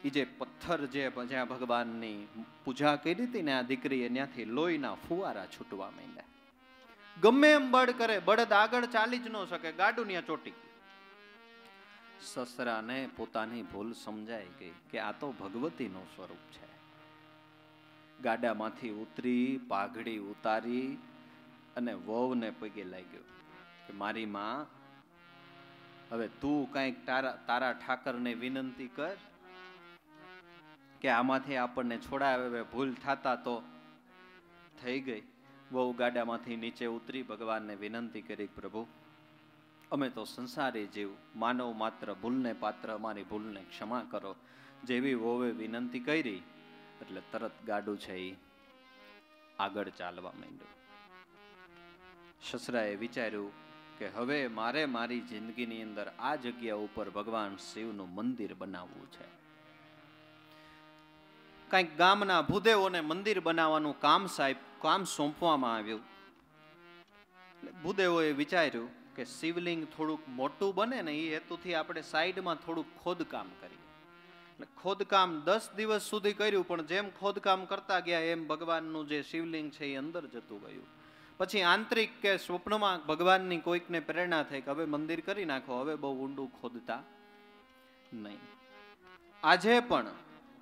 Speaker 1: એ જે પથ્થર જે જ્યાં ભગવાનની પૂજા કરી હતી ને આ દીકરીએ, ત્યાંથી લોહીના ફુવારા છૂટવા માંડ્યા. ગમે એમ બળ કરે, બળદ આગળ ચાલી જ ન શકે, ગાડું ત્યાં ચોટી ગયું. સસરાને પોતાની ભૂલ સમજાઈ ગઈ કે આ તો ભગવતીનું સ્વરૂપ છે. ગાડામાંથી ઉતરી, પાઘડી ઉતારી અને વહુને પગે લાગ્યો કે મારી માં, હવે તું કઈક તારા ઠાકરને વિનંતી કર કે આમાંથી આપણને છોડાવે, ભૂલ થાતા તો. થઈ ગઈ. બહુ ગાડામાંથી નીચે ઉતરી ભગવાનને વિનંતી કરી, પ્રભુ અમે તો સંસારી જીવ, માનવ માત્ર, ભૂલને પાત્ર, અમારી ભૂલને ક્ષમા કરો. જેવી વહુએ વિનંતી કરી એટલે તરત ગાડું છે એ આગળ ચાલવા માંડ્યું. સસરાએ વિચાર્યું કે હવે મારે મારી જિંદગીની અંદર આ જગ્યા ઉપર ભગવાન શિવનું મંદિર બનાવવું છે. કંઈક ગામના ભૂદેવોને મંદિર બનાવવાનું કામ સોંપવામાં આવ્યું. ભૂદેવોએ વિચાર્યું કે શિવલિંગ થોડુંક મોટું બને ને એ હેતુથી આપણે સાઈડમાં થોડુંક ખોદકામ કરીએ. ખોદકામ 10 દિવસ સુધી કર્યું, પણ જેમ ખોદકામ કરતા ગયા એમ ભગવાનનું જે શિવલિંગ છે એ અંદર જતું ગયું. પછી આંતરિક કે સ્વપ્નમાં ભગવાનની કોઈકને પ્રેરણા થઈ કે હવે મંદિર કરી નાખો, હવે બહુ ઊંડું ખોદતા નહીં. આજે પણ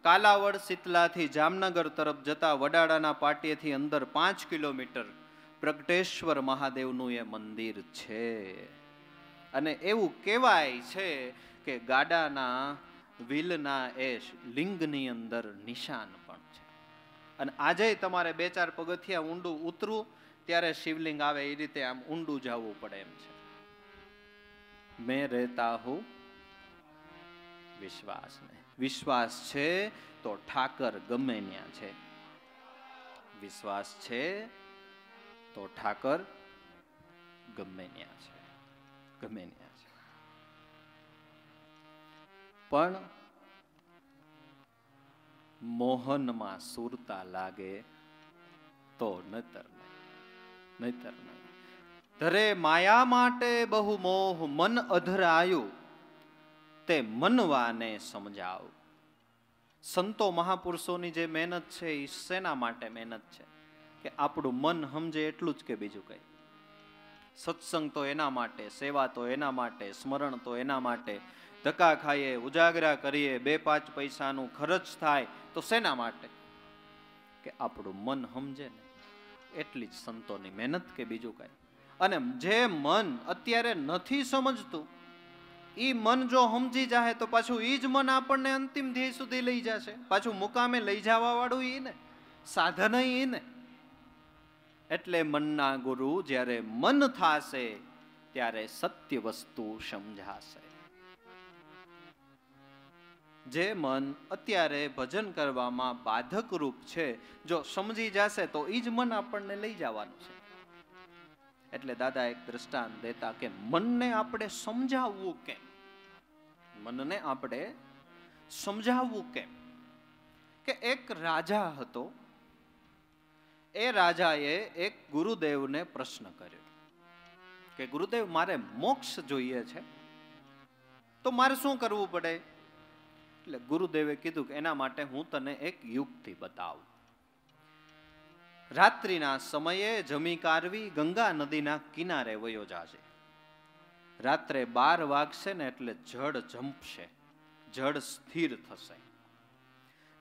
Speaker 1: કાલાવડ શીતલાથી જામનગર તરફ જતા વડાળાના પાટીએથી અંદર 5 કિલોમીટર પ્રગટેશ્વર મહાદેવનું એ મંદિર છે. અને એવું કહેવાય છે કે ગાડાના વ્હીલના એ લિંગની અંદર નિશાન પણ છે. અને આજે તમારે 2-4 પગથિયા ઊંડું ઉતરવું ત્યારે શિવલિંગ આવે, એ રીતે આમ ઊંડું જવું પડે એમ છે. મેં રહેતા હું વિશ્વાસ ને, વિશ્વાસ છે તો ઠાકર ગમે ત્યાં છે. વિશ્વાસ છે તો ઠાકર ગમે ત્યાં છે, ગમે ત્યાં છે. પણ મોહનમાં સુરતા લાગે તો નતર નહીતર નહીં. ધરે માયા માટે બહુ મોહ, મન અધરાયું તે મનવાને સમજાવ. સંતો મહાપુરુષોની જે મહેનત છે એ શેના માટે મહેનત છે કે આપણું મન સમજે એટલું જ, કે બીજું કઈ. સત્સંગ તો એના માટે, સેવા તો એના માટે, સ્મરણ તો એના માટે. ધક્કા ખાઈએ, ઉજાગરા કરીએ, 2-5 પૈસાનું ખર્ચ થાય તો શેના માટે? કે આપણું મન સમજે ને એટલી જ સંતોની મહેનત, કે બીજું કઈ. અને જે મન અત્યારે નથી સમજતું, ઈ મન જો સમજી જાય તો પાછું ઈ જ મન આપણને અંતિમ ધ્યેય સુધી લઈ જશે. પાછું મુકામે લઈ જવા વાળું ઈ ને, સાધન ઈ ને. એટલે મનના ગુરુ જ્યારે મન થાશે ત્યારે સત્ય વસ્તુ સમજાશે. જે મન અત્યારે ભજન કરવામાં બાધક રૂપ છે, જો સમજી જશે તો ઈ જ મન આપણને લઈ જવાનું છે. એટલે દાદા એક દ્રષ્ટાંત દેતા કે મનને આપણે સમજાવવું કેમ, મનને આપણે સમજાવવું કેમ. કે એક રાજા હતો, એ રાજાએ એક ગુરુદેવને પ્રશ્ન કર્યો કે ગુરુદેવ મારે મોક્ષ જોઈએ છે તો મારે શું કરવું પડે? એટલે ગુરુદેવે કીધું કે એના માટે હું તને એક યુક્તિ બતાવું. રાત્રિના સમયે જમી કારવી ગંગા નદીના કિનારે વયો જાજે. રાત્રે 12 વાગશે ને એટલે જળ જંપશે, જળ સ્થિર થશે.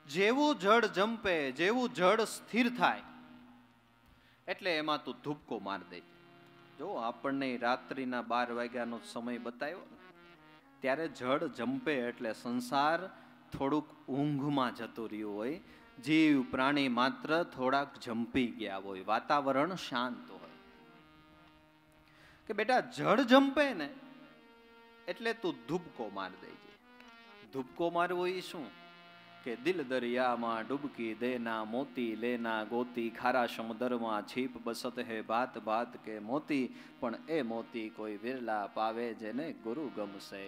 Speaker 1: જેવું જળ જંપે, જેવું જળ સ્થિર થાય એટલે એમાં તું ધૂપકો માર દેજે. જો આપણને રાત્રિના 12 વાગ્યાનો સમય બતાવ્યો ને, ત્યારે જળ જંપે એટલે સંસાર થોડુંક ઊંઘમાં જતું રહ્યું હોય, જીવ પ્રાણી માત્ર થોડાક જંપી ગયા હોય, વાતાવરણ શાંત હોય. કે બેટા જળ જંપે ને એટલે તું ધૂપકો માર દેજે. ધૂપકો મારવો એ શું કે દિલ દરિયામાં ડૂબકી દેના, મોતી લેના ગોતી, ખારા સમુદરમાં છીપ બસત હે બાત બાત કે મોતી, પણ એ મોતી કોઈ વિરલા પાવે જેને ગુરુ ગમશે.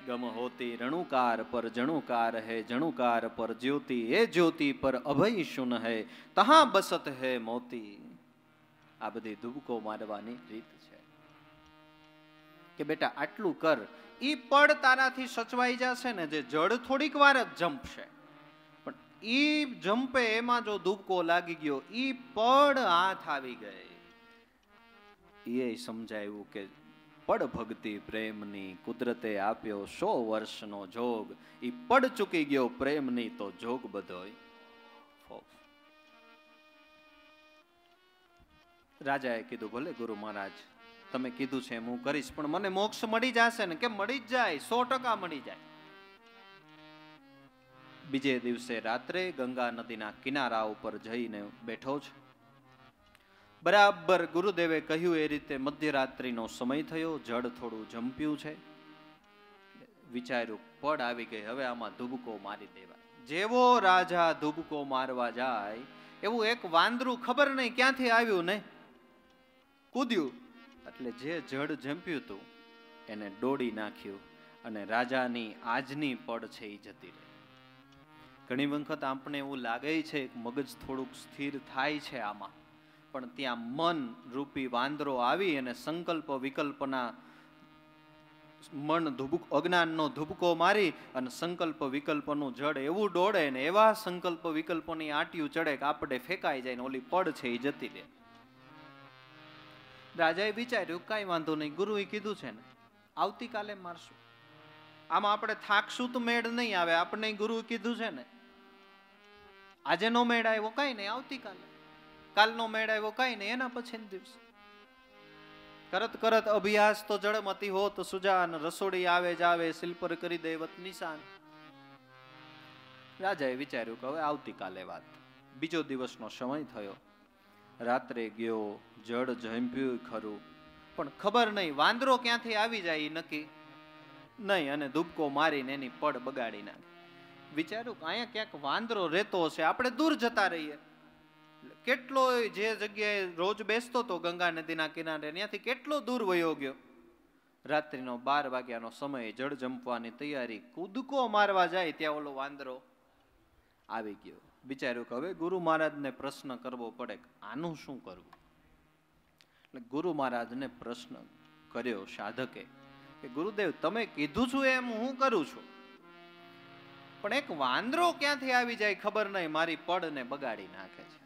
Speaker 1: ગમ હોતી રણુકાર પર જણુકાર હે, જણુકાર પર જ્યોતિ, એ જ્યોતિ પર અભય શુન હે, તહાં બસત હે મોતી. આ બધી ધુબકો મારવાની રીત છે કે બેટા આટલું કર, ઈ પડ તારાથી સચવાઈ જશે ને. જે જડ થોડીક વાર જ જંપશે, પણ ઈ જંપે એમાં જો ધુબકો લાગી ગયો, ઈ પડ હાથ આવી ગઈ. એ સમજાયું કે પડ ભક્તિ પ્રેમની કુદરતે આપ્યો 100 વર્ષનો જોગ, ઈ પડ ચૂકી ગયો પ્રેમની તો જોગ બધોય ફોગ. રાજાએ કીધું ભલે ગુરુ મહારાજ તમે કીધું છે હું કરીશ, પણ મને મોક્ષ મળી જશે ને? કે મળી જ જાય, 100% મળી જાય. બીજે દિવસે રાત્રે ગંગા નદીના કિનારા ઉપર જઈને બેઠો છે. બરાબર ગુરુદેવે કહ્યું એ રીતે મધ્યરાત્રિનો સમય થયો, જળ થોડું જંપ્યું છે. વિચાર્યું પડ આવી ગઈ, હવે આમાં ધુબકો મારી દેવાય. જેવો રાજા ધુબકો મારવા જાય એવું એક વાંદરું ખબર નહીં ક્યાંથી આવ્યું ને કૂદ્યું, એટલે જે જળ જંપ્યું હતું એને દોડી નાખ્યું અને રાજાની આજની પડ છે એ જતી રહી. ઘણી વખત આપણે એવું લાગે છે મગજ થોડુંક સ્થિર થાય છે આમાં, પણ ત્યાં મન રૂપી વાંદરો આવી અને સંકલ્પ વિકલ્પના મન અજ્ઞાનનો ધુબકો મારી અને સંકલ્પ વિકલ્પનું જડ એવું દોડે ને એવા સંકલ્પ વિકલ્પોની આંટીયું ચડે કે આપણે ફેંકાઈ જાય ને ઓલી પડ છે એ જતી રહે. રાજાએ વિચાર્યું કાંઈ વાંધો નહીં, ગુરુએ કીધું છે ને આવતીકાલે મારશું, આમાં આપણે થાકશું તો મેળ નહીં આવે. આપણે ગુરુએ કીધું છે ને આજે નો મેળ આવ્યો કાંઈ નહીં, આવતીકાલે, કાલનો મેળ આવ્યો કાંઈ નહીં, એના પછી દિવસે કરત કરત અભ્યાસ તો જળમતી હોત સુજાન, રસોડી આવે જ આવે શિલ્પર કરી દેવત નિશાન. રાજાએ વિચાર્યું કે હવે આવતીકાલે વાત. બીજો દિવસનો સમય થયો, રાત્રે ગયો, જળ જંપ્યું ખરું, પણ ખબર નહીં વાંદરો ક્યાંથી આવી જાય નક્કી નહીં, અને ધુબકો મારીને એની પડ બગાડી નાખે. વિચાર્યું કે અહીંયા ક્યાંક વાંદરો રહેતો હશે, આપણે દૂર જતા રહીએ. કેટલો જે જગ્યાએ રોજ બેસતો હતો ગંગા નદીના કિનારે ત્યાંથી કેટલો દૂર વયો ગયો. રાત્રિનો 12 વાગ્યાનો સમય, જળ જંપવાની તૈયારી, કૂદકો મારવા જાય ત્યાં ઓલો વાંદરો આવી ગયો. વિચાર્યું કે હવે ગુરુ મહારાજને પ્રશ્ન કરવો પડે આનું શું કરવું. એટલે ગુરુ મહારાજને પ્રશ્ન કર્યો સાધકે કે ગુરુદેવ તમે કીધું છું એમ હું કરું છું, પણ એક વાંદરો ક્યાંથી આવી જાય ખબર નહીં, મારી પડને બગાડી નાખે છે.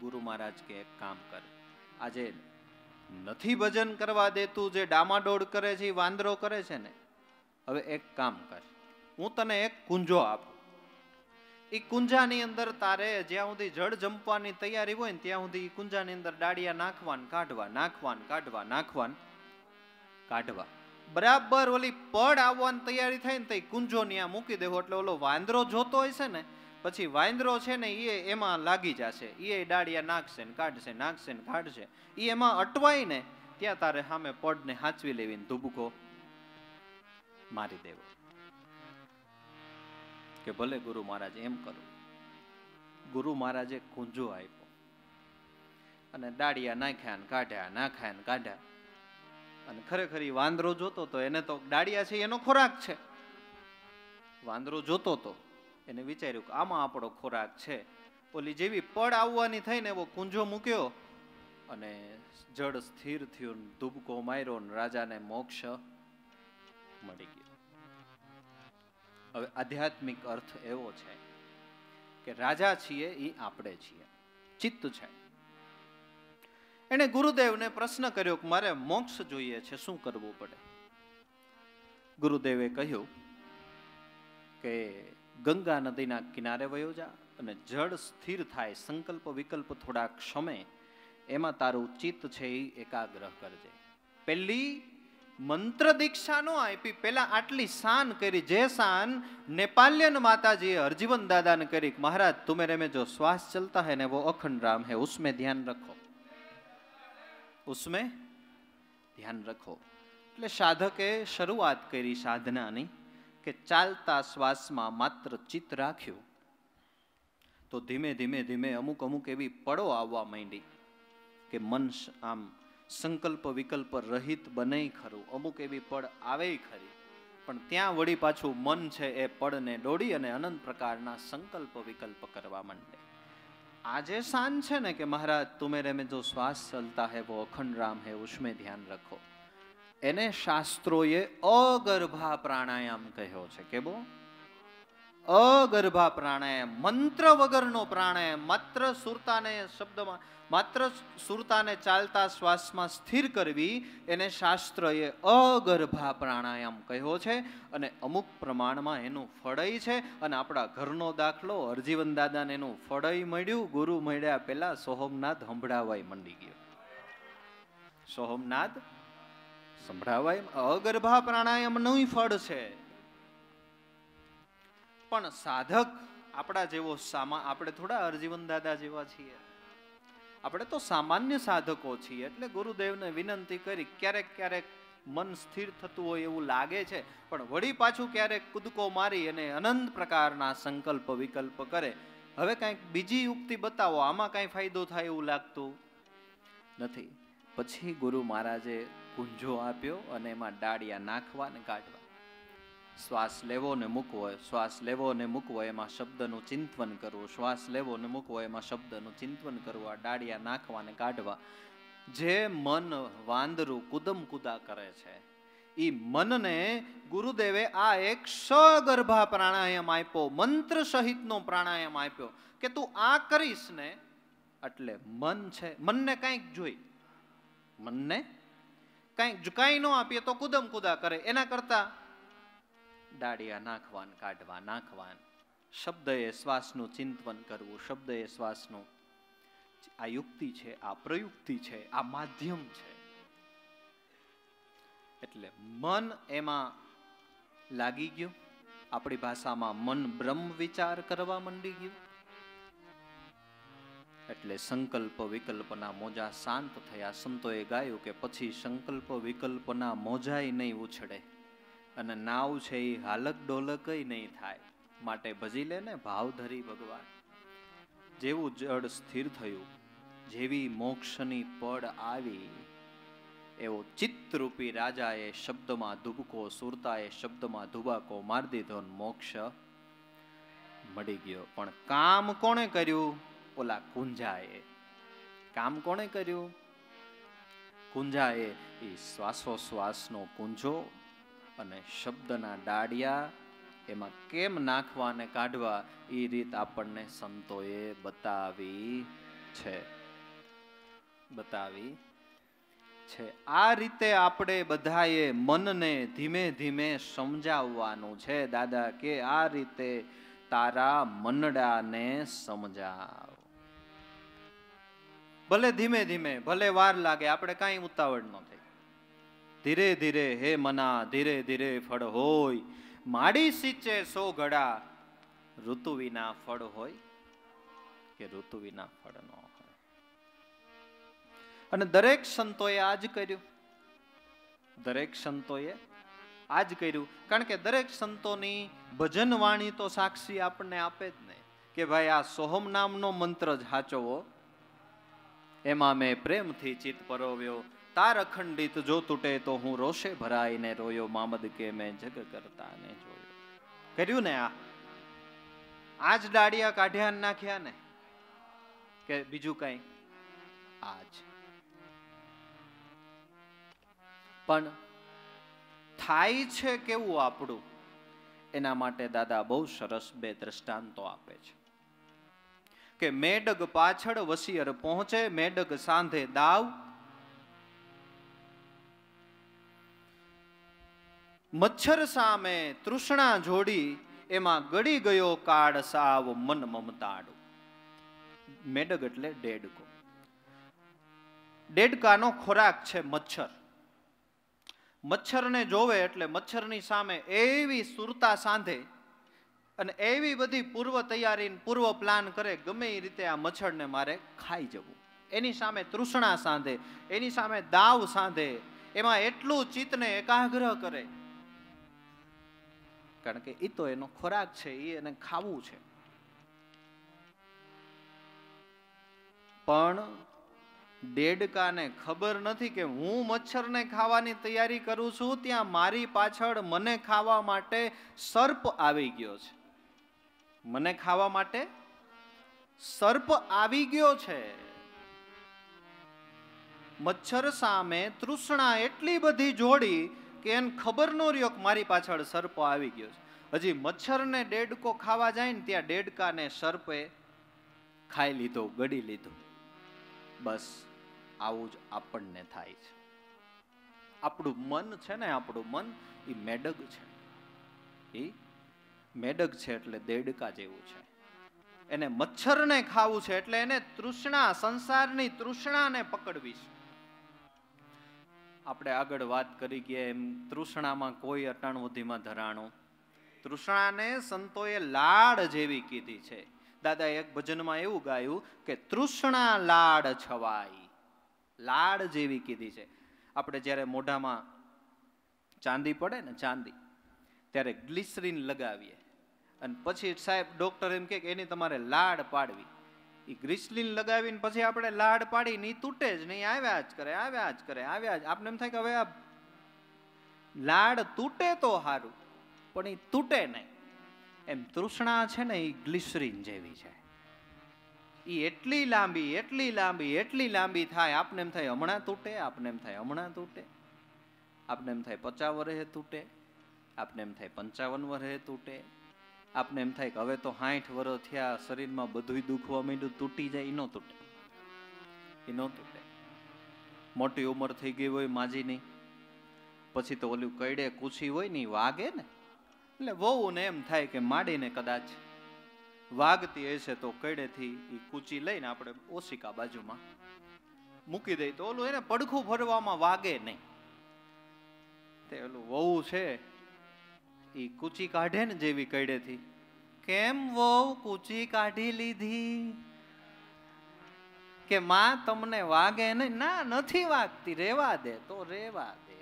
Speaker 1: ગુરુ મહારાજ કે એક કામ કર, આજે નથી ભજન કરવા દેતું, જે ડામાડોળ કરે છે એ વાંદરો કરે છે ને, હવે એક કામ કર, હું તને એક કુંજો આપું. એ કુંજાની અંદર તારે જ્યાં સુધી જળ જંપવાની તૈયારી હોય ને ત્યાં સુધી કુંજાની અંદર ડાળિયા નાખવાન કાઢવા, નાખવાન કાઢવા, નાખવાન કાઢવા. બરાબર ઓલી પડ આવવાની તૈયારી થાય ને તો કુંજો ત્યાં મૂકી દેવો, એટલે ઓલો વાંદરો જોતો હોય છે ને પછી વાંદરો છે ને એ એમાં લાગી જશે, એ ડાળિયા નાખશે ને કાઢશે, નાખશે ને કાઢશે, એ એમાં અટવાય ને ત્યાં તારે સામે પડને હાંચવી લેવી ને ધુબકો મારી દેવો. કે ભલે ગુરુ મહારાજ એમ કરું. ગુરુ મહારાજે કુંજો આપ્યો અને ડાળિયા નાખ્યા ને કાઢ્યા, નાખ્યા ને કાઢ્યા. અને ખરેખર વાંદરો જોતો તો એને તો ડાળિયા છે એનો ખોરાક છે. વાંદરો જોતો તો એને વિચાર્યું કે આમાં આપણો ખોરાક છે. ઓલી જેવી પડ આવવાની થઈ ને એવો કુંજો મૂક્યો અને જળ સ્થિર થયું, ધુબકો માર્યો ને રાજાને મોક્ષ મળી ગયો. હવે આધ્યાત્મિક અર્થ એવો છે કે રાજા છીએ એ આપણે છીએ, ચિત્ત છે. એને ગુરુદેવને પ્રશ્ન કર્યો કે મારે મોક્ષ જોઈએ છે, શું કરવું પડે? ગુરુદેવે કહ્યું કે ગંગા નદીના કિનારે વયો જા અને જળ સ્થિર થાય, સંકલ્પ વિકલ્પ થોડાક સમય એમાં તારું ચિત્ત છે એ એકાગ્ર કરજે. પહેલી મંત્ર દીક્ષા નો આપી, પેલા આટલી શાન કરી, જે શાન नेपालियन माताजी हरजीवन दादा ने करी, महाराज तुम्हारे में जो श्वास चलता है ना वो अखंड राम है, उसमें ध्यान रखो, उसमें ध्यान रखो. એટલે સાધકે શરૂઆત કરી સાધનાની કે ચાલતા શ્વાસમાં માત્ર ચિત્ત રાખ્યું તો ધીમે ધીમે ધીમે અમુક અમુક એવી પળો આવવા માંડી કે મન આમ સંકલ્પ વિકલ્પ રહિત બને ખરું, અમુક એવી પળ આવે ખરી, પણ ત્યાં વળી પાછું મન છે એ પળને દોડી અને અનંત પ્રકારના સંકલ્પ વિકલ્પ કરવા માંડે. આજે શાન છે ને કે મહારાજ તુમેરે મેં જો શ્વાસ ચલતા હૈ वो अखंड राम है उसमें ध्यान रखो, એને શાસ્ત્રોએ અગર્ભા પ્રાણાયામ કહ્યો છે. કેવો? અગર્ભા પ્રાણાયામ, મંત્ર વગરનો પ્રાણાયામ, માત્ર સુરતાને ચાલતા શ્વાસમાં સ્થિર કરવી, એને શાસ્ત્રએ અગર્ભા પ્રાણાયામ કહ્યો છે. અને અમુક પ્રમાણમાં એનું ફળય છે. અને આપણા ઘરનો દાખલો, હરજીવન દાદાને એનું ફળય મળ્યું. ગુરુ મળ્યા પહેલા સોહમનાદ સંભળાવાય મંડી ગયો. સોહમનાદ સંભળાવાય, અગર્ભા પ્રાણાયામ નું ફળ છે. પણ સાધક આપણા જેવો આપણે થોડા હરજીવન દાદા જેવા છીએ, આપણે તો સામાન્ય સાધકો છીએ. એટલે ગુરુદેવને વિનંતી કરી, ક્યારેક ક્યારેક મન સ્થિર થતું હોય એવું લાગે છે, પણ વળી પાછું ક્યારેક કૂદકો મારી અને અનંત પ્રકારના સંકલ્પ વિકલ્પ કરે. હવે કંઈક બીજી યુક્તિ બતાવો, આમાં કઈ ફાયદો થાય એવું લાગતું નથી. પછી ગુરુ મહારાજે કુંજો આપ્યો અને એમાં ડાળિયા નાખવા ને કાઢવા. શ્વાસ લેવો ને મૂકવો, શ્વાસ લેવો ને મૂકવો, એમાં શબ્દનું ચિંતન કરવું, શ્વાસ લેવો ને મૂકવો, એમાં શબ્દનું ચિંતન કરવું, આ ડાળિયા નાખવા ને કાઢવા. જે મન વાંદરું કુદમ કુદા કરે છે, એ મનને ગુરુદેવે આ એક સગર્ભા પ્રાણાયામ આપ્યો, મંત્ર સહિતનો પ્રાણાયામ આપ્યો કે તું આ કરીશ ને એટલે મન છે, મનને કંઈક જોઈ, મનને કંઈ ન આપીએ તો કુદમ કુદા કરે, એના કરતા ડાળિયા નાખવાન કાઢવા, નાખવાન, શબ્દએ શ્વાસનું ચિંતન કરવું, શબ્દએ શ્વાસનું. આ યુક્તિ છે, આ પ્રયુક્તિ છે, આ માધ્યમ છે. એટલે મન એમાં લાગી ગયું. આપણી ભાષામાં મન બ્રહ્મ વિચાર કરવા માંડી ગયું. એટલે સંકલ્પ વિકલ્પના મોજા શાંત થયા. સંતોએ ગાયું કે પછી સંકલ્પ વિકલ્પના મોજાય નહીં ઉછળે અને નાવ છે એ હાલક ડોલક નહીં થાય. માટે ભજી લે ને ભાવ ધરી ભગવાન. જેવું જડ સ્થિર થયું, જેવી મોક્ષની પડ આવી, એવો ચિત્તરૂપી રાજાએ શબ્દમાં ધુબકો, સુરતાએ શબ્દમાં ધુબાકો મારી દીધો, મોક્ષ મળી ગયો. પણ કામ કોણે કર્યું? ઓલા કુંજાએ. કામ કોણે કર્યું? કુંજાએ. એ શ્વાસોશ્વાસનો કુંજો અને શબ્દના ડાળિયા એમાં કેમ નાખવા અને કાઢવા, એ રીત આપણને સંતોએ બતાવી છે. આ રીતે આપણે બધાએ મનને ધીમે ધીમે સમજાવવાનું છે. દાદા કે આ રીતે તારા મનડાને સમજાવ. ભલે ધીમે ધીમે, ભલે વાર લાગે, આપણે કાંઈ ઉતાવળ ન થાય. ધીરે ધીરે હે મના, ધીરે ધીરે ફળ હોય, માડી સિંચે સો ઘડા, ઋતુ વિના ફળ હોય કે ઋતુ વિના ફળ ન હોય. અને દરેક સંતોએ આજ કર્યું, દરેક સંતોએ આજ કર્યું. કારણ કે દરેક સંતોની ભજન વાણી તો સાક્ષી આપણને આપે જ ને કે ભાઈ આ સોહમ નામનો મંત્ર જ હાચવો, એમાં મેં પ્રેમથી ચિત્ત પરોવ્યો, તાર અખંડિત જો તૂટે તો હું રોષે ભરાઈને રોયો, મામદ કે મેં જગ કરતા ને જોયો. કર્યું ને આજ ડાળિયા કાઢ્યા નાખ્યા ને કે બીજું કઈ? આજ. પણ થાય છે કેવું આપણું, એના માટે દાદા બહુ સરસ બે દ્રષ્ટાંતો આપે છે કે મેડગ પાછળ વસિયર પહોંચે, મેડગ સાંધે દાવ, મચ્છર સામે તૃષ્ણા જોડી, એમાં ગળી ગયો કાળ સાવ મન મમતાડું. મેડગ એટલે ડેડકો. ડેડકાનો ખોરાક છે મચ્છર. મચ્છરને જોવે એટલે મચ્છરની સામે એવી સુરતા સાંધે અને એવી બધી પૂર્વ તૈયારી, પૂર્વ પ્લાન કરે, ગમે એ રીતે આ મચ્છરને મારે ખાઈ જવું. એની સામે તૃષ્ણા સાંધે, એની સામે દાવ સાંધે, એમાં એટલું ચિત્તને એકાગ્ર કરે કારણ કે એ તો એનો ખોરાક છે, એ એને ખાવું છે. પણ દેડકાને ખબર નથી કે હું મચ્છરને ખાવાની તૈયારી કરું છું, ત્યાં મારી પાછળ મને ખાવા માટે સર્પ આવી ગયો છે. મને ખાવા માટે સર્પ આવી ગયો છે. મચ્છર સામે તૃષ્ણા એટલી બધી જોડી કે એને ખબર ન રહ્યો કે મારી પાછળ સર્પ આવી ગયો છે. હજી મચ્છરને દેડકો ખાવા જાય ને ત્યાં દેડકાને સર્પે ખાઈ લીધો, ગળી લીધો. બસ આવું જ આપણને થાય છે. આપણું મન છે ને, આપણું મન એ મેડક છે. એ મેડક છે એટલે દેડકા જેવું છે. એને મચ્છરને ખાવું છે એટલે એને તૃષ્ણા, સંસારની તૃષ્ણાને પકડવી છે. આપણે આગળ વાત કરી ગયા એમ તૃષ્ણામાં કોઈ અટાણુંધીમાં ધરાણું. તૃષ્ણાને સંતોએ લાડ જેવી કીધી છે. દાદા એક ભજનમાં એવું ગાયું કે તૃષ્ણા લાડ છવાઈ, લાડ જેવી કીધી છે. આપણે જ્યારે મોઢામાં ચાંદી પડે ને, ચાંદી, ત્યારે ગ્લિસરીન લગાવીએ અને પછી સાહેબ ડોક્ટર એમ કે એની તમારે લાડ પાડવી. એ ગ્લિસરીન લગાવીને પછી આપણે લાડ પાડી ને તૂટે જ નહીં, આવ્યા જ કરે, આવ્યા જ કરે, આવ્યા જ. આપણે એમ થાય કે હવે આ લાડ તૂટે તો સારું, પણ એ તૂટે નહીં. એમ તૃષ્ણા છે ને એ ગ્લિસરીન જેવી છે. એ એટલી લાંબી, એટલી લાંબી, એટલી લાંબી થાય, આપને એમ થાય હમણાં તૂટે, આપને એમ થાય હમણાં તૂટે, આપને એમ થાય 50 વર્ષે તૂટે, આપને એમ થાય 55 વર્ષે તૂટે, આપને એમ થાય કે હવે તો 60 વર્ષ થયા, શરીરમાં બધું દુખવા માંડ્યું, તૂટી જાય. એ ન તૂટે, એ ન તૂટે. મોટી ઉંમર થઈ ગઈ હોય માજીની, પછી તો ઓલું કઈડે કૂછી હોય ને વાગે ને, એટલે વહુ ને એમ થાય કે માડીને કદાચ વાગતી હશે તો કઈડેથી એ કૂચી લઈને આપણે ઓશિકા બાજુમાં મૂકી દઈ તો ઓલું એને પડખું ભરવામાં વાગે નહીં. તે ઓલું વહુ છે એ કૂચી કાઢે ને જેવી કઈડેથી, કેમ વહુ કૂચી કાઢી લીધી? કે માં તમને વાગે નહીં? ના, નથી વાગતી, રેવા દે. તો રેવા દે,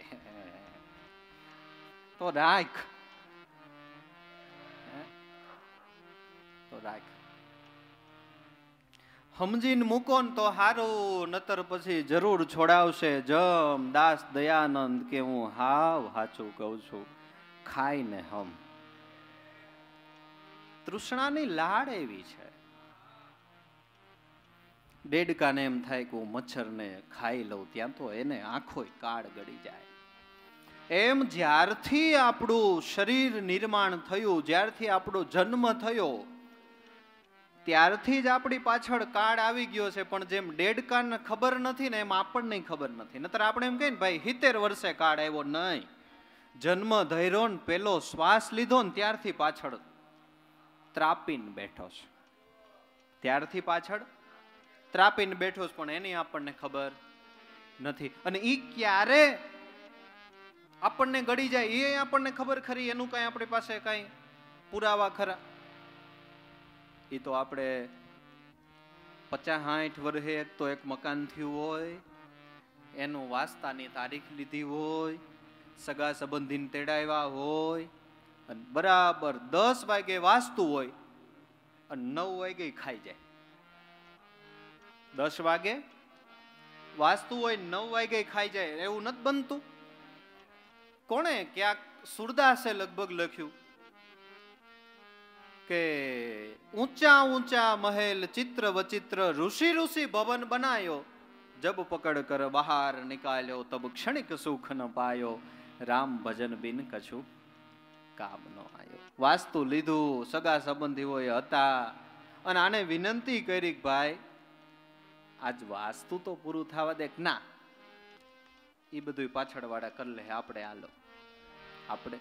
Speaker 1: તો રાખ, તો રાખ. સમજીને મૂકો ને તો હારું, નતર પછી જરૂર છોડાવશે. જમ દાસ દયાનંદ કે હું હાવ હાચું કહું છું, ખાઈને હમ. તૃષ્ણાની લાડ એવી છે. દેડકાને એમ થાય કે હું મચ્છરને ખાઈ લઉં, ત્યાં તો એને આંખો કાળ ગળી જાય. એમ જ્યારથી આપણું શરીર નિર્માણ થયું, જ્યારથી આપણો જન્મ થયો, ત્યારથી જ આપણી પાછળ કાળ આવી ગયો છે. પણ જેમ દેડકાને ખબર નથી ને એમ આપણને ખબર નથી. નતર આપણે એમ કહીએ ને ભાઈ 70 વર્ષે કાળ આવ્યો. નહીં, જન્મ ધૈર્યો ને પેલો શ્વાસ લીધો ને ત્યારથી પાછળ ત્રાપીને બેઠો છે, ત્યારથી પાછળ ત્રાપીને બેઠો છે. પણ એની આપણને ખબર નથી. અને ઈ ક્યારે આપણને ગળી જાય એ આપણને ખબર ખરી? એનું કઈ આપણી પાસે કઈ પુરાવા ખરા? એ તો આપણે 50-60 વર્ષે તો એક મકાન થયું હોય, એનું વાસ્તાની તારીખ લીધી હોય, સગા સંબંધીને તેડાવ્યા હોય, અને બરાબર 10 વાગે વાસતું હોય અને 9 વાગે ખાઈ જાય. 10 વાગે વાસતું હોય, 9 વાગે ખાઈ જાય. એવું નથી બનતું? કોણે ક્યાંક સુરદાસે લગભગ લખ્યું કે ઊંચા ઊંચા મહેલ ચિત્ર વચિત્ર, ઋષિ ઋષિ ભવન બનાયો, જબ પકડ કર બહાર નિકાલ્યો, તબ ક્ષણિક સુખ ન પાયો, રામ ભજન બિન કછું કામ નો આયો. વાસ્તુ લીધું, સગા સંબંધીઓ હતા, અને આને વિનંતી કરી કે ભાઈ આજ વાસ્તુ તો પૂરું થવા દે. ના, એ બધું પાછળ વાળા કરી લે, આપણે હાલો. આપણે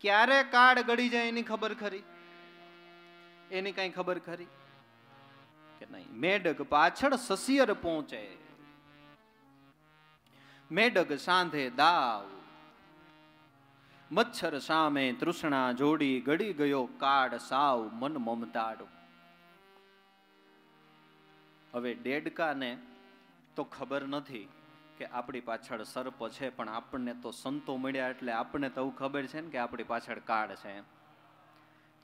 Speaker 1: ક્યારે કાળ ગળી જાય એની ખબર ખરી? એની કઈ ખબર ખરી કે નહીં? મેડક પાછળ સસિયર પહોંચે, મેડક સાંધે દાવ, મચ્છર સામે તૃષ્ણા જોડી, ગળી ગયો કાળ સાવ મન મમતાડો. હવે દેડકાને તો ખબર નથી કે આપણી પાછળ સર્પ છે, પણ આપણને તો સંતો મળ્યા એટલે આપણને તો ખબર છે ને કે આપણી પાછળ કાળ છે.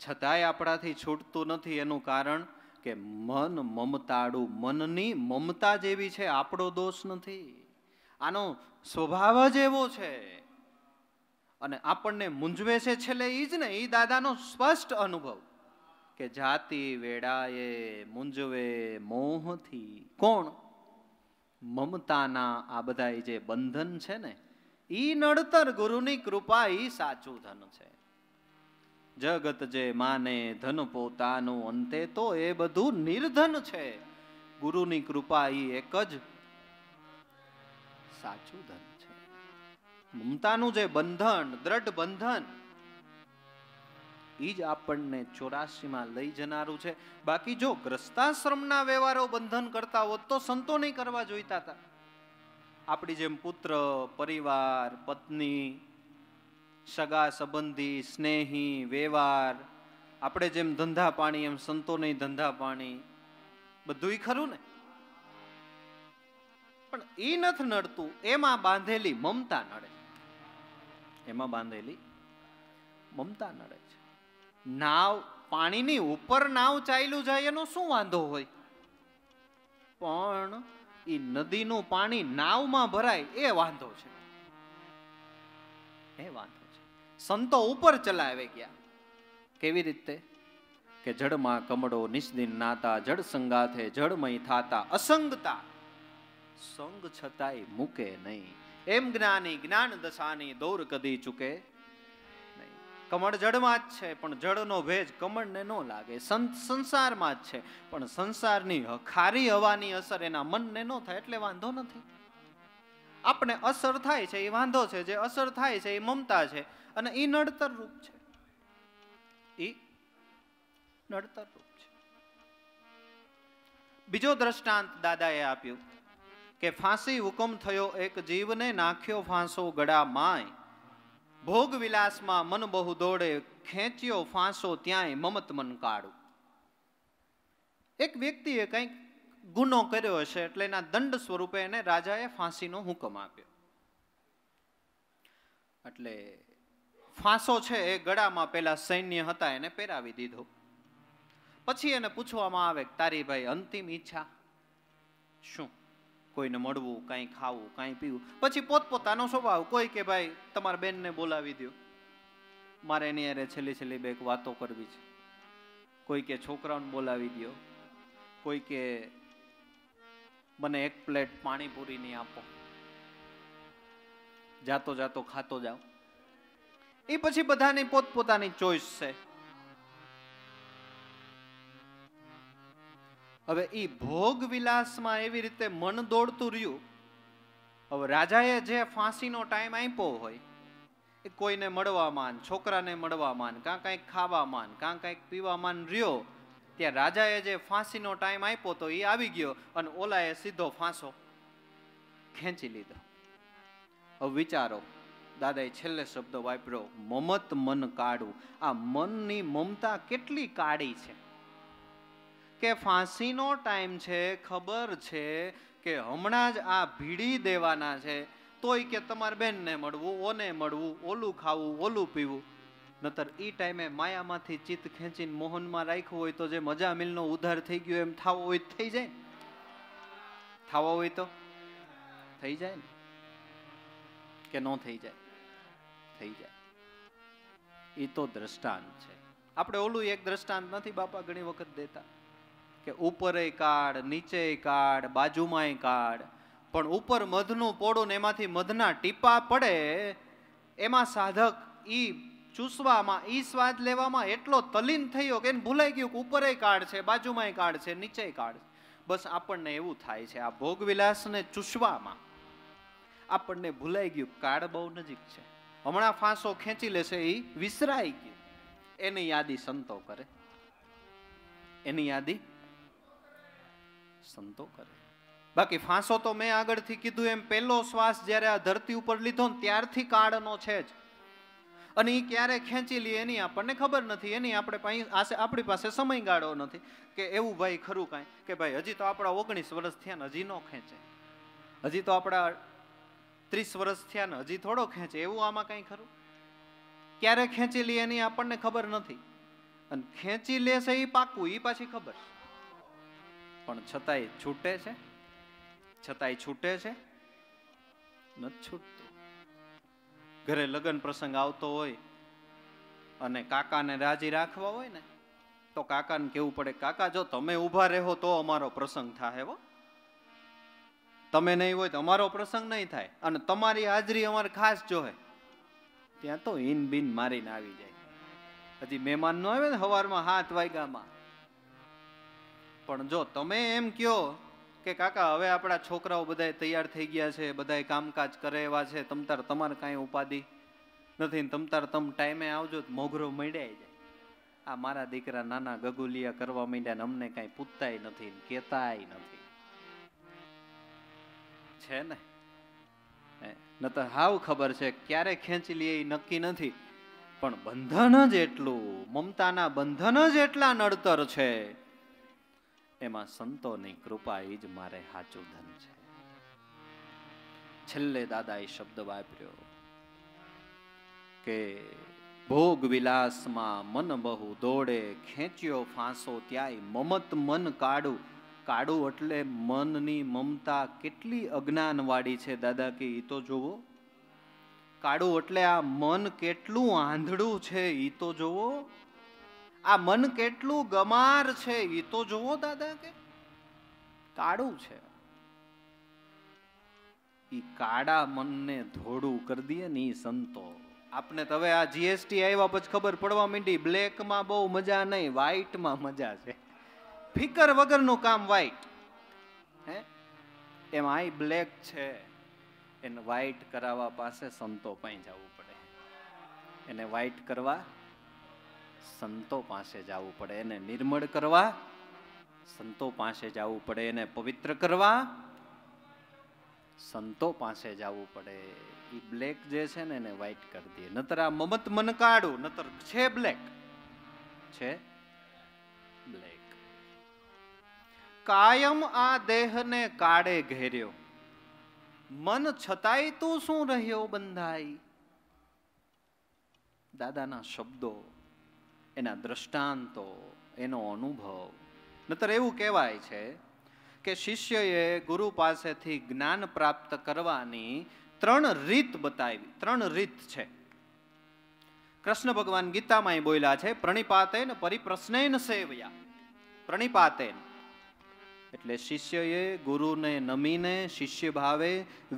Speaker 1: છતાંય આપણાથી છૂટતું નથી. એનું કારણ કે મન મમતાળું, મનની મમતા જેવી છે, આપણો દોષ નથી. આનો સ્વભાવ જ એવો છે. અને આપણને મૂંઝવે છે છેલ્લે ઈ જ ને, ઈ દાદાનો સ્પષ્ટ અનુભવ કે જાતિ વેડાએ મૂંઝવે મોહથી. કોણ? મમતાના આ બધા જે બંધન છે ને, ઈ નડતર ગુરુની કૃપા, ઈ સાચું ધન છે. જગત જે માને ધન પોતાનું, અંતે તો એ બધું નિર્ધન છે. ગુરુની કૃપા ઈ એક જ સાચું ધન છે. મમતાનું જે બંધન, દ્રઢ બંધન, ઈ જ આપણને 84માં લઈ જનારું છે. બાકી જો ગ્રસ્તાશ્રમના વ્યવહારો બંધન કરતા હોત તો સંતો નહીં કરવા જોઈતા હતા. આપણી જેમ પુત્ર, પરિવાર, પત્ની, સગા સંબંધી, સ્નેહી, વ્યવહાર, આપણે જેમ ધંધા પાણી એમ સંતો નહીં ધંધા પાણી, બધુંય ખરું ને. પણ ઈ નથી નડતું, એમાં બાંધેલી મમતા નડે. એમાં બાંધેલી મમતા નડે છે. નાવ, પાણીની ઉપર નાવ ચાલ્યું જાય એનો શું વાંધો હોય, પણ ઈ નદીનું પાણી નાવમાં ભરાય એ વાંધો છે. એ વાંધો છે. સંતો ઉપર ચલાવે ગયા. કેવી રીતે? કે જળમાં કમળો નિસ્દિન નાતા, જળ સંગાથે જળમય થાતા, અસંગતા સંગ છતાંય મૂકે નહીં. એમ જ્ઞાની જ્ઞાન દશાની દોર કદી ચૂકે નહીં. કમળ જળમાં જ છે, પણ જળનો ભેજ કમળને ન લાગે. સંસારમાં જ છે, પણ સંસારની ખારી હવાની અસર એના મનને ન થાય, એટલે વાંધો નથી. આપણે અસર થાય છે એ વાંધો છે, જે અસર થાય છે એ મમતા છે, અને એ નડતર રૂપ છે. એ નડતર રૂપ છે. બીજો દ્રષ્ટાંત દાદાએ આપ્યું કે ફાંસી હુકમ થયો એક જીવને, નાખ્યો ફાંસો ગળા માય, ભોગ વિલાસમાં મન બહુ દોડે, ખેંચ્યો ફાંસો ત્યાંય મમત મન કાઢું. એક વ્યક્તિએ કંઈક ગુનો કર્યો હશે, એટલે એના દંડ સ્વરૂપે એને રાજાએ ફાંસીનો હુકમ આપ્યો. એટલે ફાંસો છે એ ગળામાં પેલા સૈન્ય હતા એને પહેરાવી દીધો. પછી એને પૂછવામાં આવે તારી ભાઈ અંતિમ ઈચ્છા શું? કોઈને મળવું, કાંઈ ખાવું, કાંઈ પીવું. પછી પોતપોતાનો સ્વભાવ, કોઈ કે ભાઈ તમારા બેનને બોલાવી દો, મારે એની હારે છેલ્લી બે વાતો કરવી છે. કોઈ કે છોકરાઓને બોલાવી દો, કોઈ કે મને એક પ્લેટ પાણીપુરીની આપો, જાતો જાતો ખાતો જાઓ. એ પછી બધાની પોતપોતાની ચોઈસ છે. હવે ઈ ભોગ વિલાસમાં એવી રીતે મન દોડતું રહ્યું. હવે રાજાએ જે ફાંસીનો ટાઈમ આપ્યો હોય એ કોઈને મળવામાં, છોકરાને મળવામાં, કાં કંઈક ખાવામાં, કાં કંઈક પીવામાં રહ્યો, ત્યાં રાજાએ જે ફાંસીનો ટાઈમ આપ્યો તો એ આવી ગયો, અને ઓલાએ સીધો ફાંસો ખેંચી લીધો. હવે વિચારો, દાદાએ છેલ્લે શબ્દ વાપર્યો, મમત મન કાઢું. આ મનની મમતા કેટલી કાળી છે કે ફાંસીનો ટાઈમ છે, ખબર છે કે હમણાં જ આ ભીડી દેવાના છે, તોય કે તમારા બેનને મળવું, ઓને મળવું, ઓલું ખાવું, ઓલું પીવું. નતર ઈ ટાઈમે માયામાંથી ચિત્ત ખેંચીને મોહનમાં રાખ્યું હોય તો જે મજા મિલનો ઉધાર થઈ ગયો એમ થાવો હોય થઈ જાય. થાવો હોય તો થઈ જાય ને, કે ન થઈ જાય? થઈ જાય. એ તો દ્રષ્ટાંત છે. આપણે ઓલું એક દ્રષ્ટાંત નથી બાપા ઘણી વખત દેતા કે ઉપરે કાઢ, નીચે કાઢ, બાજુમાંય કાઢ, પણ ઉપર મધનું પોડું ને એમાંથી મધના ટીપા પડે, એમાં સાધક ઈ ચૂસવામાં, ઈ સ્વાદ લેવામાં એટલો તલીન થયો કે એને ભૂલાઈ ગયું કે ઉપરે કાઢ છે, બાજુમાંય કાઢ છે, નીચે કાઢ છે. બસ આપણને એવું થાય છે આ ભોગ વિલાસને ચૂસવામાં. આપણને ભૂલાઈ ગયું કાળ બહુ નજીક છે, હમણાં ફાંસો ખેંચી લેશે, એ વિસરાઈ ગયું. એની યાદી સંતો કરે, એની યાદી સંતો કરે. બાકી ફાંસો તો મેં આગળથી કીધું એમ પહેલો શ્વાસ જ્યારે આ ધરતી ઉપર લીધો ને ત્યારથી કાળનો છે જ, અને એ ક્યારે ખેંચી લે એની આપણને ખબર નથી. એની આપણી પાસે સમયગાળો નથી કે એવું ભાઈ ખરું કાંઈ કે ભાઈ હજી તો આપણા 19 વર્ષ થયા ને હજી ન ખેંચે, હજી તો આપણા 30 વર્ષ થયા ને હજી થોડો ખેંચે, એવું આમાં કઈ ખરું? ક્યારે ખેંચી લે એની આપણને ખબર નથી, અને ખેંચી લેશે એ પાકું, એ પાછી ખબર. પણ છતાંય છૂટે છે? છતાંય છૂટે છે? નથી છૂટતું. ઘરે લગ્ન પ્રસંગ આવતો હોય અને કાકાને રાજી રાખવા હોય ને તો કાકાને કેવું પડે, કાકા જો તમે ઊભા રહો તો અમારો પ્રસંગ થાય, હો, તમે નહીં હોય તો અમારો પ્રસંગ નહીં થાય, અને તમારી હાજરી અમારે ખાસ જોહે. ત્યાં તો ઈન બીન મારીને આવી જાય. હજી મહેમાન નો આવે ને સવારમાં 7 વાગ્યામાં. પણ જો તમે એમ કયો કે કાકા હવે આપણા છોકરાઓ બધા તૈયાર થઈ ગયા છે, બધા કામકાજ કરે એવા છે, તમતાર તમારે કાંઈ ઉપાધિ નથી, તમતાર તમ ટાઈમે આવજો, મોઘરો મળ્યા જાય. આ મારા દીકરા નાના ગગુલિયા કરવા માંડ્યા ને અમને કાંઈ પૂછતાય નથી, કેતાય નથી. છે ને? ન તો હાવ ખબર છે ક્યારે ખેંચી લે એ નક્કી નથી, પણ બંધન જ એટલું, મમતાના બંધન જ એટલા નડતર છે. એમાં સંતોની કૃપા એ જ મારે સાચું ધન છે. છેલ્લે દાદા એ શબ્દ વાપર્યો કે ભોગ વિલાસમાં મન બહુ દોડે, ખેંચ્યો ફાંસો ત્યાંય મમત મન કાઢું. કાઢું એટલે મનની મમતા કેટલી અજ્ઞાનવાળી છે દાદા કે ઈ તો જોવો. કાઢું એટલે આ મન કેટલું આંધળું છે ઈ તો જોવો. આ મન કેટલું ગમાર છે ઈ તો જોવો દાદા કે કાળું છે. ઈ કાળા મનને ધોળું કરી દે ને ઈ સંતો. આપને તો હવે આ જીએસટી આવ્યા પછી ખબર પડવા માંડી, બ્લેક માં બહુ મજા નહીં, વ્હાઈટ માં મજા છે. ફિકર વગરનું કામ વ્હાઈટ, હે એમ આ બ્લેક છે, એને વ્હાઈટ કરાવવા પાસે સંતો પાસે જવું પડે. એને વ્હાઈટ કરવા સંતો પાસે જવું પડે, એને નિર્મળ કરવા સંતો પાસે જવું પડે, એને પવિત્ર કરવા સંતો પાસે જવું પડે. એ બ્લેક જે છે ને એને વ્હાઈટ કરી દે. નતર આ મમત મન કાઢું, નતર છે બ્લેક, છે બ્લેક. કાયમ આ દેહને કાળે ઘેર્યો, મન છતાંય તું શું રહ્યો બંધાઈ. દાદાના શબ્દો, એના દ્રષ્ટાંતો, એનો અનુભવ. નતર એવું કહેવાય છે કે શિષ્યએ ગુરુ પાસેથી જ્ઞાન પ્રાપ્ત કરવાની 3 રીત બતાવી. 3 રીત છે. કૃષ્ણ ભગવાન ગીતામાં બોલ્યા છે, પ્રણિપાતેન પરિપ્રશ્નેન સેવયા. પ્રણિપાતેન એટલે શિષ્યએ ગુરુને નમીને શિષ્ય ભાવે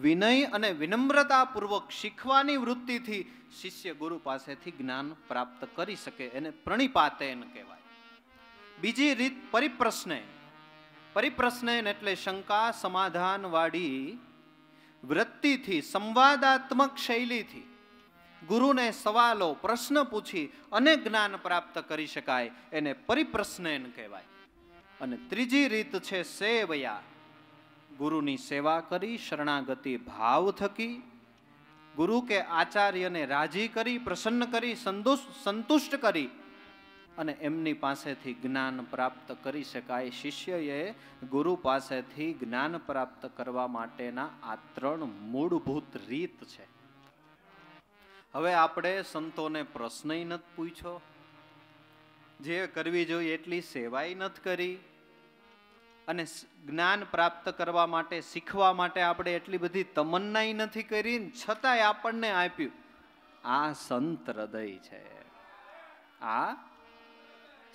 Speaker 1: વિનય અને વિનમ્રતા પૂર્વક શીખવાની વૃત્તિથી શિષ્ય ગુરુ પાસેથી જ્ઞાન પ્રાપ્ત કરી શકે, એને પ્રણિપાતેન કહેવાય. બીજી રીત પરિપ્રશ્નેન. પરિપ્રશ્નેન એટલે શંકા સમાધાન વાળી વૃત્તિથી, સંવાદાત્મક શૈલીથી ગુરુને સવાલો પ્રશ્ન પૂછી અને જ્ઞાન પ્રાપ્ત કરી શકાય, એને પરિપ્રશ્નેન કહેવાય. અને ત્રીજી રીત છે સેવયા. ગુરુની સેવા કરી શરણાગતિ ભાવ થકી ગુરુ કે આચાર્યને રાજી કરી, પ્રસન્ન કરી, સંતુષ્ટ કરી અને એમની પાસેથી જ્ઞાન પ્રાપ્ત કરી શકાય. શિષ્યએ ગુરુ પાસેથી જ્ઞાન પ્રાપ્ત કરવા માટેના આ 3 મૂળભૂત રીત છે. હવે આપણે સંતોને પ્રશ્નય નથી પૂછ્યો, જે કરવી જોઈએ એટલી સેવાય નથી કરી, અને જ્ઞાન પ્રાપ્ત કરવા માટે, શીખવા માટે આપણે એટલી બધી તમન્નાય નથી કરી, છતાંય આપણને આપ્યું. આ સંત હૃદય છે, આ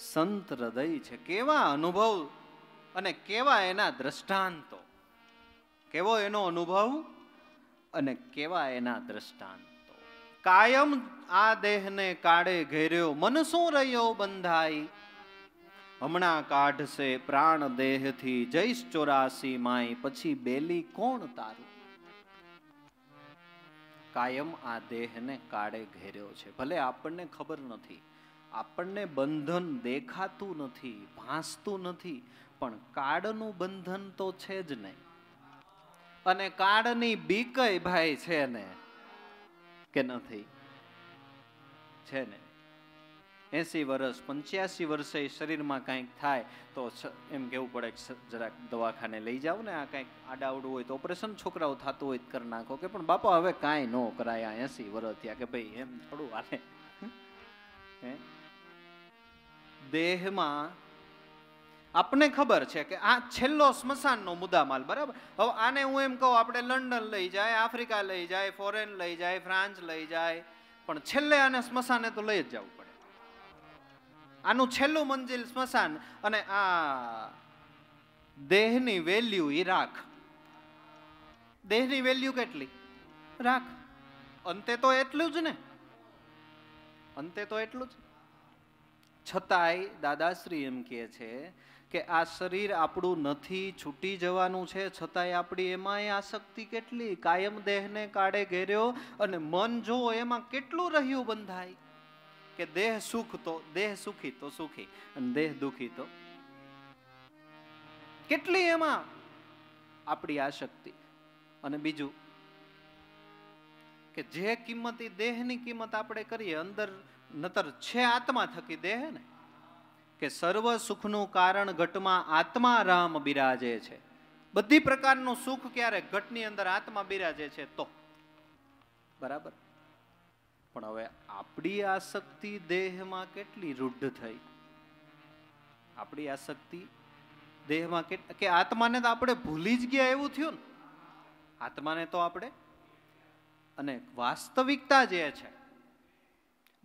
Speaker 1: સંત હૃદય છે. કેવા અનુભવ અને કેવા એના દ્રષ્ટાંતો, કેવો એનો અનુભવ અને કેવા એના દ્રષ્ટાંતો. કાયમ આ દેહને કાળે ઘેર્યો, મન શું રહ્યો બંધાઈ. હમણાં કાઢશે પ્રાણ દેહથી, જઈશ 84 માય, પછી બેલી કોણ તારું. કાયમ આ દેહને કાળે ઘેર્યો છે. ભલે આપણને ખબર નથી, આપણને બંધન દેખાતું નથી, ભાસતું નથી, પણ કાળનું બંધન તો છે જ નહીં. અને કાળની બીકય ભાઈ છે ને કે નથી? છે ને. 80 વર્ષ 85 વર્ષે શરીરમાં કંઈક થાય તો એમ કેવું પડે કે જરાક દવાખાને લઈ જાવ ને, આ કંઈક આડાવડું હોય તો ઓપરેશન છોકરાઓ થતું હોય કરી નાખો, કે પણ બાપા હવે કાંઈ ન કરાય, 80 વર્ષ થયા, કે ભાઈ એમ થોડું હાલે. દેહમાં આપને ખબર છે કે આ છેલ્લો સ્મશાનનો મુદ્દામાલ, બરાબર. હવે આને હું એમ કહું આપણે લંડન લઈ જાય, આફ્રિકા લઈ જાય, ફોરેન લઈ જાય, ફ્રાન્સ લઈ જાય, પણ છેલ્લે આને સ્મશાને તો લઈ જ જવું પડે. આનું છેલ્લું મંજિલ સ્મશાન. અને આ દેહની વેલ્યુ એ રાખ. દેહની વેલ્યુ કેટલી? રાખ. અંતે તો એટલું જ ને, અંતે તો એટલું જ. છતાંય દાદાશ્રી એમ કહે છે કે આ શરીર આપણું નથી, છૂટી જવાનું છે, છતાંય આપણી એમાંય આસક્તિ કેટલી. કાયમ દેહને કાળે ઘેર્યો અને મન જો એમાં કેટલું રહ્યું બંધાય કે દેહ સુખ તો દેહ સુખી તો સુખી અને દેહ દુખી તો કેટલી એમાં આપણી આસક્તિ. અને બીજું કે જે કિંમત એ દેહની કિંમત આપણે કરીએ, અંદર નતર છે આત્મા થકી દેહ ને, કે સર્વ સુખનું કારણ ઘટમાં આત્મા રામ બિરાજે છે. બધી પ્રકારનું સુખ ક્યારે? ઘટની અંદર આત્મા બિરાજે છે તો, બરાબર. પણ હવે આપણી આસક્તિ દેહમાં કેટલી રૂઢ થઈ. આપણી આસક્તિ દેહમાં કે આત્માને તો આપણે ભૂલી જ ગયા એવું થયું ને. આત્માને તો આપણે, અને વાસ્તવિકતા જે છે,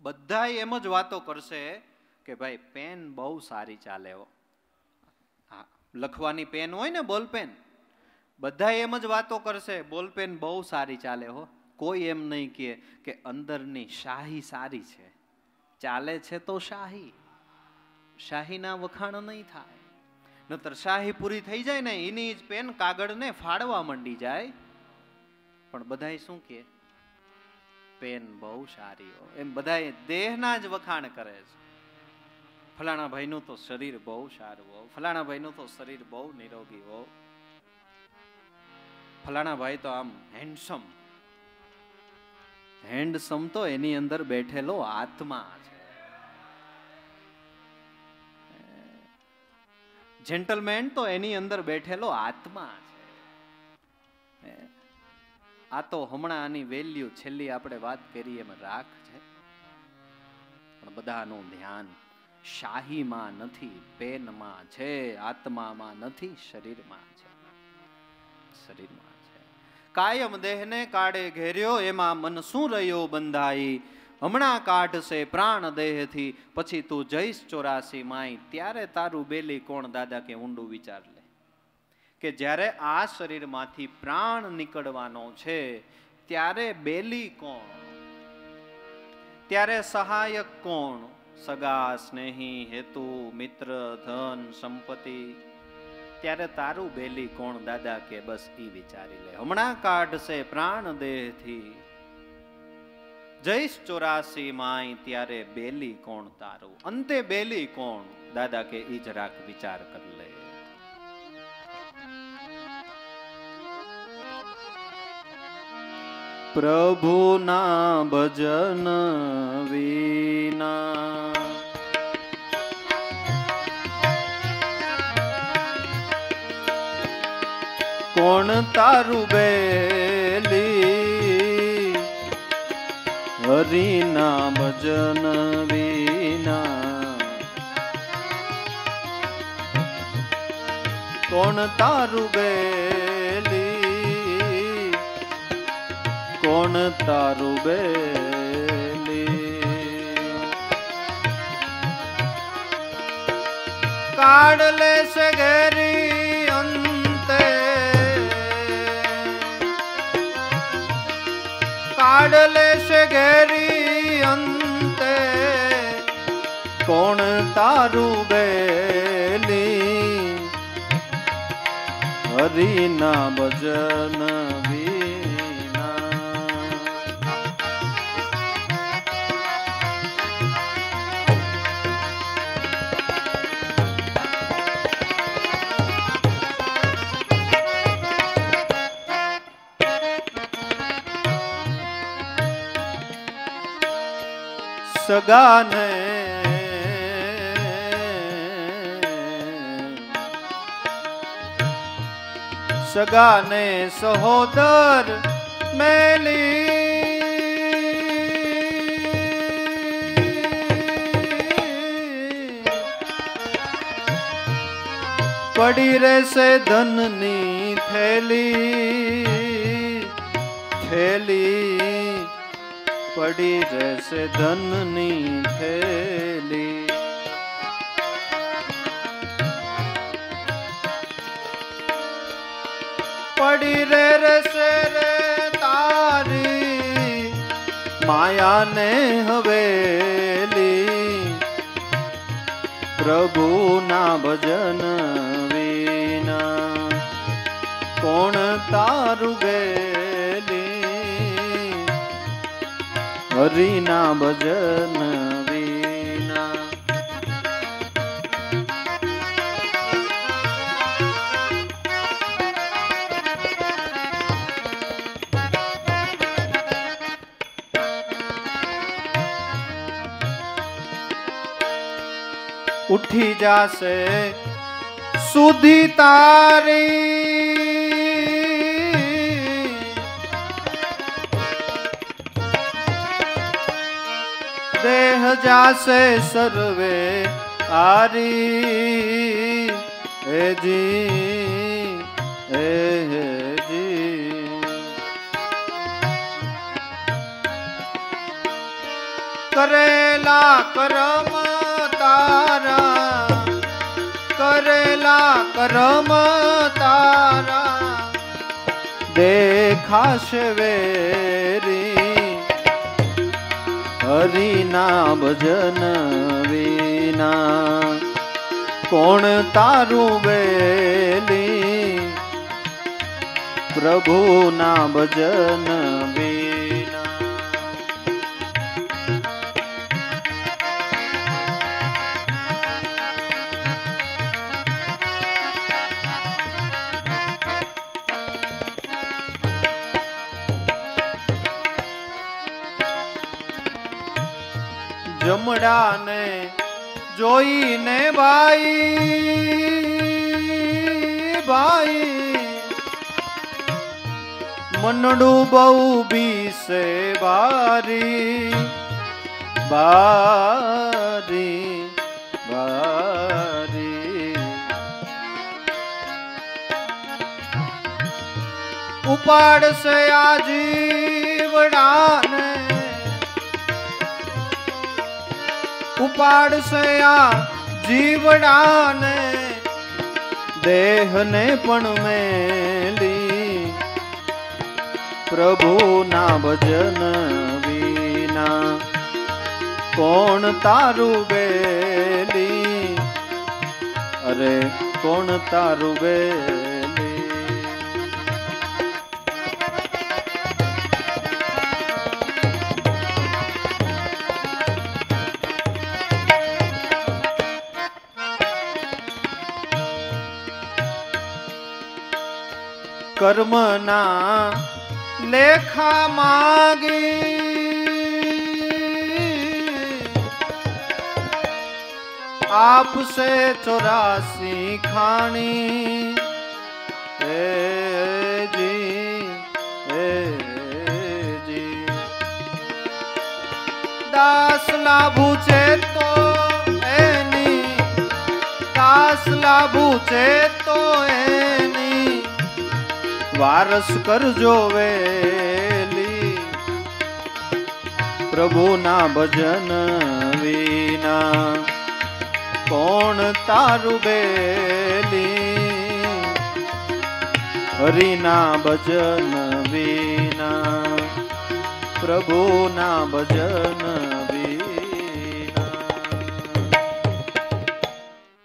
Speaker 1: બધા એમ જ વાતો કરશે કે ભાઈ પેન બહુ સારી ચાલે હો. હા, લખવાની પેન હોય ને, બોલ પેન, બધા એમ જ વાતો કરશે બોલ પેન બહુ સારી ચાલે હો. કોઈ એમ નહીં કહે કે અંદરની શાહી સારી છે, ચાલે છે તો શાહી. શાહીના વખાણ નહીં થાય. નતર શાહી પૂરી થઈ જાય ને એની જ પેન કાગળને ફાડવા માંડી જાય. પણ બધાય શું કહે? પેન બહુ સારી હો. એમ બધાય દેહના જ વખાણ કરે છે. ફલાણા ભાઈનું તો શરીર બહુ સારું હો, ફલાણા ભાઈનું તો શરીર બહુ નિરોગી હો, ફલાણા ભાઈ તો આમ હેન્ડસમ. હેન્ડસમ તો એની અંદર બેઠેલો આત્મા છે. જેન્ટલમેન તો એની અંદર બેઠેલો આત્મા છે. આ તો હમણાં આની વેલ્યુ છેલ્લી આપણે વાત કરી એમ રાખ છે. પણ બધાનું ધ્યાન શાહીમાં નથી, પેનમાં છે, આત્મામાં નથી, શરીરમાં છે. શરીરમાં છે. કાયમ દેહને કાળે ઘેર્યો, એમાં મન શું રહ્યો બંધાઈ. હમણાં કાઢશે પ્રાણ દેહથી, પછી તું જઈશ 84 માય, ત્યારે તારું બેલી કોણ? દાદા કે ઊંડું વિચાર લે કે જ્યારે આ શરીરમાંથી પ્રાણ નીકળવાનો છે ત્યારે બેલી કોણ? ત્યારે સહાયક કોણ? સગા સ્નેહી હેતુ મિત્ર ધન સંપત્તિ. ત્યારે તારું બેલી કોણ? દાદા કે બસ ઈ વિચારી લે. હમણાં કાઢશે પ્રાણ દેહથી, જઈશ 84 માય, ત્યારે બેલી કોણ તારું? અંતે બેલી કોણ? દાદા કે ઈ જરાક વિચાર કરી લે. પ્રભુના ભજન વિના કોણ તારું બેલી? હરિના ભજન વિના કોણ તારું બેલી? કોણ તારું બેલી? કાઢ લેશે ઘેરી અંતે, કાઢ લેશે ઘેરી અંતે, કોણ તારું બેલી? હરિના ભજન સગાને સગા ને સહોદર મેલી પડી રહેશે ધનની થેલી થેલી પડી રહેશે ધનની થેલી પડી રહેશે રે તારી માયાને હવેલી પ્રભુના ભજન વિના કોણ તારું બેલી હરિના ભજન વિના ઉઠી જાશે સુધી તારી દેહ જાશે સર્વે આરી હે જી હે જી કરેલા કરમ તારા કરેલા કરમ તારા દેખાશે વેરી હરિના ભજન વિના કોણ તારું બેલી પ્રભુના ભજન વિના જમડાને જોઈને ભાઈ ભાઈ મનડું બહુ બીસે બારી બારી બારી ઉપાડશે આ જીવડાને ઉપાડશે આ જીવડાને દેહને પણ મેલી પ્રભુના ભજન વિના કોણ તારું બેલી અરે કોણ તારું બેલી કર્મના લેખા માગી આપશે 84 ખાણી હે જી દાસ લાભુ છે તો એની દાસ લાભુ છે તો એની વારસ કરજો વેલી પ્રભુના ભજન વિના કોણ તારું બેલી હરિના ભજન વિના પ્રભુના ભજન વિના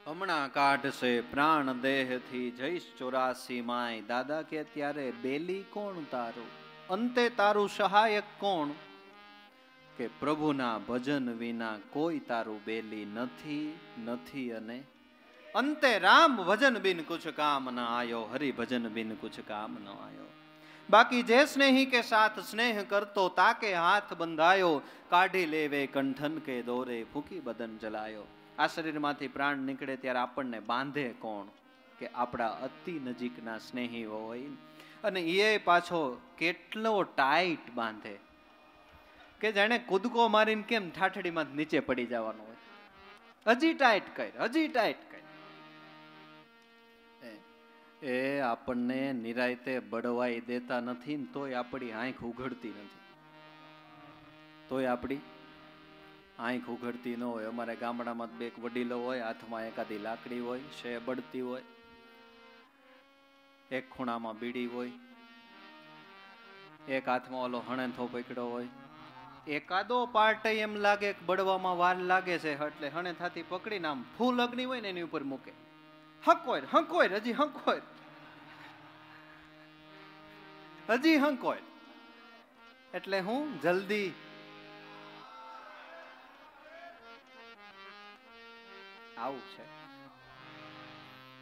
Speaker 1: હમણાં કાઢશે પ્રાણ દેહથી જઈશ 84 માય દાદા કે ત્યારે બેલી કોણ તારું અંતે તારું સહાયક કોણ કે પ્રભુના ભજન વિના કોઈ તારું બેલી નથી નથી અને અંતે રામ ભજન બિન કુછ કામ ન આયો હરિ ભજન બિન કુછ કામ ન આયો બાકી જે સ્નેહી કે સાથ સ્નેહ કરતો તાકે હાથ બંધાયો કાઢી લેવે કંઠન કે દોરે ફૂકી બદન જલાયો આ શરીરમાંથી પ્રાણ નીકળે ત્યારે આપણને બાંધે કોણ કે આપણા અતિ નજીકના સ્નેહીઓ હોય અને એ પાછો કેટલો ટાઈટ બાંધે કે જાણે કૂદકો મારીને કેમ ઠાઠડીમાં નીચે પડી જવાનું હોય. હજી ટાઈટ કર, હજી ટાઈટ કર. એ આપણને નિરાયતે બળવાઈ દેતા નથી ને તોય આપણી આંખ ઉઘડતી નથી. તોય આપણી આંખ ઉઘડતી ન હોય. અમારે ગામડામાં બે વડીલો હોય, હાથમાં એકાદી લાકડી હોય, શે બળતી હોય, એક ખૂણામાં બીડી હોય, એક હાથમાં ઓલો હણેથો પકડ્યો હોય. એકાદો પાર્ટ એમ લાગે બળવામાં વાર લાગે છે એટલે હણેથાથી પકડીને આમ ફૂલ અગ્નિ હોય ને એની ઉપર મૂકે. હંકોય હંકોય હજી હંકોય, હજી હંકોય. એટલે હું જલ્દી આવું છે.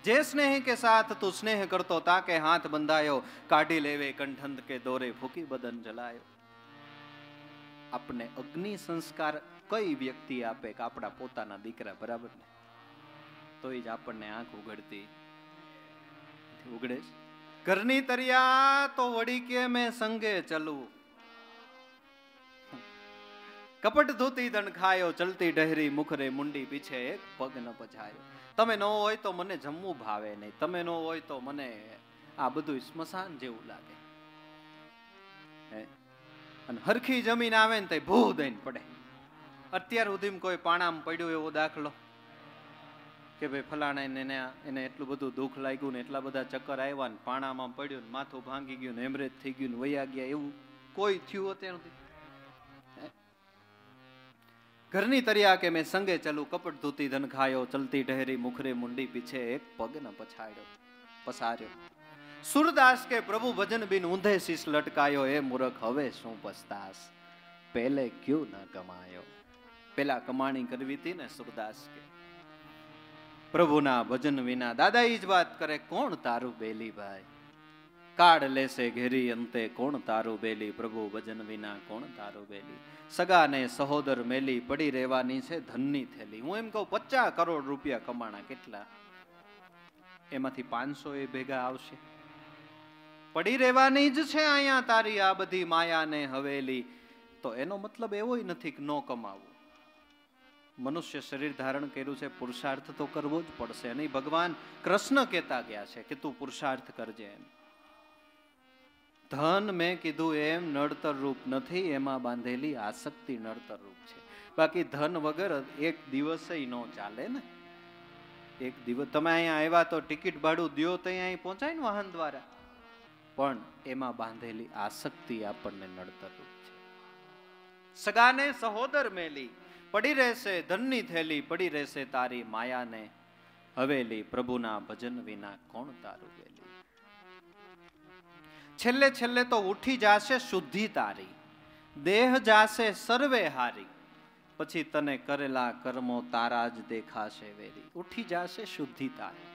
Speaker 1: જે સ્નેહ કે સાથ તું સ્નેહ કરતો તાકે હાથ બંધાયો, કાઢી લેવે કંઠંત કે દોરે ફૂકી બદન જલાયો. આપને અગ્નિ સંસ્કાર કઈ વ્યક્તિ આપે કે આપણા પોતાના દીકરા, બરાબર ને? તો જ આપણને આંખ ઉઘડતી ઉઘડે. ઘરની તરિયા તો વળી કે મેં સંગે ચલું, કપટ ધોતી દણ ખાયો, ચલતી ડહેરી મુખરે મુંડી પીછે એક પગ ન પછાયો. તમે ન હોય તો મને જમવું ભાવે નહીં, તમે ન હોય તો મને આ બધું સ્મશાન જેવું લાગે. અને હરખી જમીન આવે ને તો ભૂ દઈને પડે. અત્યાર સુધી કોઈ પાણામાં પડ્યું એવો દાખલો કે ભાઈ ફલાણા એને એટલું બધું દુઃખ લાગ્યું ને એટલા બધા ચક્કર આવ્યા ને પાણામાં પડ્યું ને માથું ભાંગી ગયું ને હેમરેજ થઈ ગયું ને વયા ગયા, એવું કોઈ થયું અત્યાર સુધી? ઘરની તરિયા કે મેં સંગે ચલું, કપટ ધોતી ધન ખાયો, ચલતી ડહેરી મુખરે મુંડી પીછે એક પગ ન પસાર્યો. સુરદાસ કે પ્રભુ ભજન બિન ઊંધે શીશ લટકાયો, એ મૂર્ખ હવે શું પસ્તાસ, પહેલે ક્યું ન કમાયો. પેલા કમાણી કરવી હતી ને સુરદાસ કે પ્રભુના ભજન વિના. દાદા ઈ જ વાત કરે, કોણ તારું બેલી ભાઈ, કાળ લેશે ઘેરી અંતે કોણ તારું બેલી, પ્રભુ ભજન વિના કોણ તારું બેલી. સગા ને સહોદર મેલી, પડી રહેવાની છે ધનની થેલી. હું એમ કહું 50 કરોડ રૂપિયા કમાણા, કેટલા? એમાંથી 500 એ ભેગા આવશે. પડી રહેવાની જ છે અહીંયા તારી આ બધી માયા ને હવેલી. તો એનો મતલબ એવો નથી કે ન કમાવું. મનુષ્ય શરીર ધારણ કર્યું છે, પુરુષાર્થ તો કરવો જ પડશે. અને ભગવાન કૃષ્ણ કહેતા ગયા છે કે તું પુરુષાર્થ કરજે. એમ ધન મેં કીધું એમ નડતર રૂપ નથી, એમાં બાંધેલી આસક્તિ નડતર રૂપ છે. બાકી ધન વગર એક દિવસે ન ચાલે ને. એક દિવસ તમે અહીંયા આવ્યા તો ટિકિટ ભાડું દ્યો તો અહીં પહોંચાય ને વાહન દ્વારા, પણ એમાં બાંધેલી આસક્તિ આપણને નડતર રૂપ છે. સગાને સહોદર મેલી, પડી રહેશે ધનની થેલી, પડી રહેશે તારી માયાને હવેલી, પ્રભુના ભજન વિના કોણ તારું બેલી. છેલ્લે છેલ્લે તો ઉઠી જાશે શુદ્ધિ તારી, દેહ જાશે સર્વે હારી, પછી તને કરેલા કર્મો તારા જ દેખાશે વેરી. ઉઠી જાશે શુદ્ધિ તારી.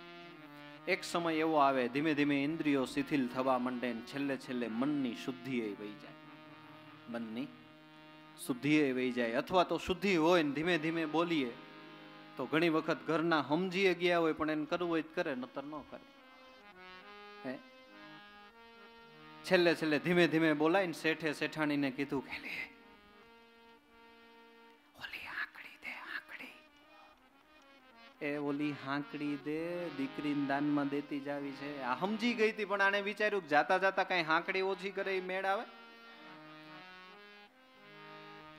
Speaker 1: એક સમય એવો આવે ધીમે ધીમે ઇન્દ્રિયો શિથિલ થવા માંડે ને છેલ્લે છેલ્લે મનની શુદ્ધિ એ વહી જાય. મનની શુદ્ધિ એ વહી જાય. અથવા તો શુદ્ધિ હોય ને ધીમે ધીમે બોલીએ તો ઘણી વખત ઘરના સમજીએ ગયા હોય પણ એને કરવું હોય કરે, નતર ન કરે. છેલ્લે છેલ્લે ધીમે ધીમે બોલાય ને શેઠે શેઠાણીને કીધું કે ઓલી આંકડી દે, આંકડી. એ ઓલી હાંકડી દે, દીકરીને દાનમાં દેતી જાવી છે. આ સમજી ગઈ હતી પણ આને વિચાર્યું કે જાતા જાતા કઈ હાંકડી ઓછી કરે એ મેળ આવે.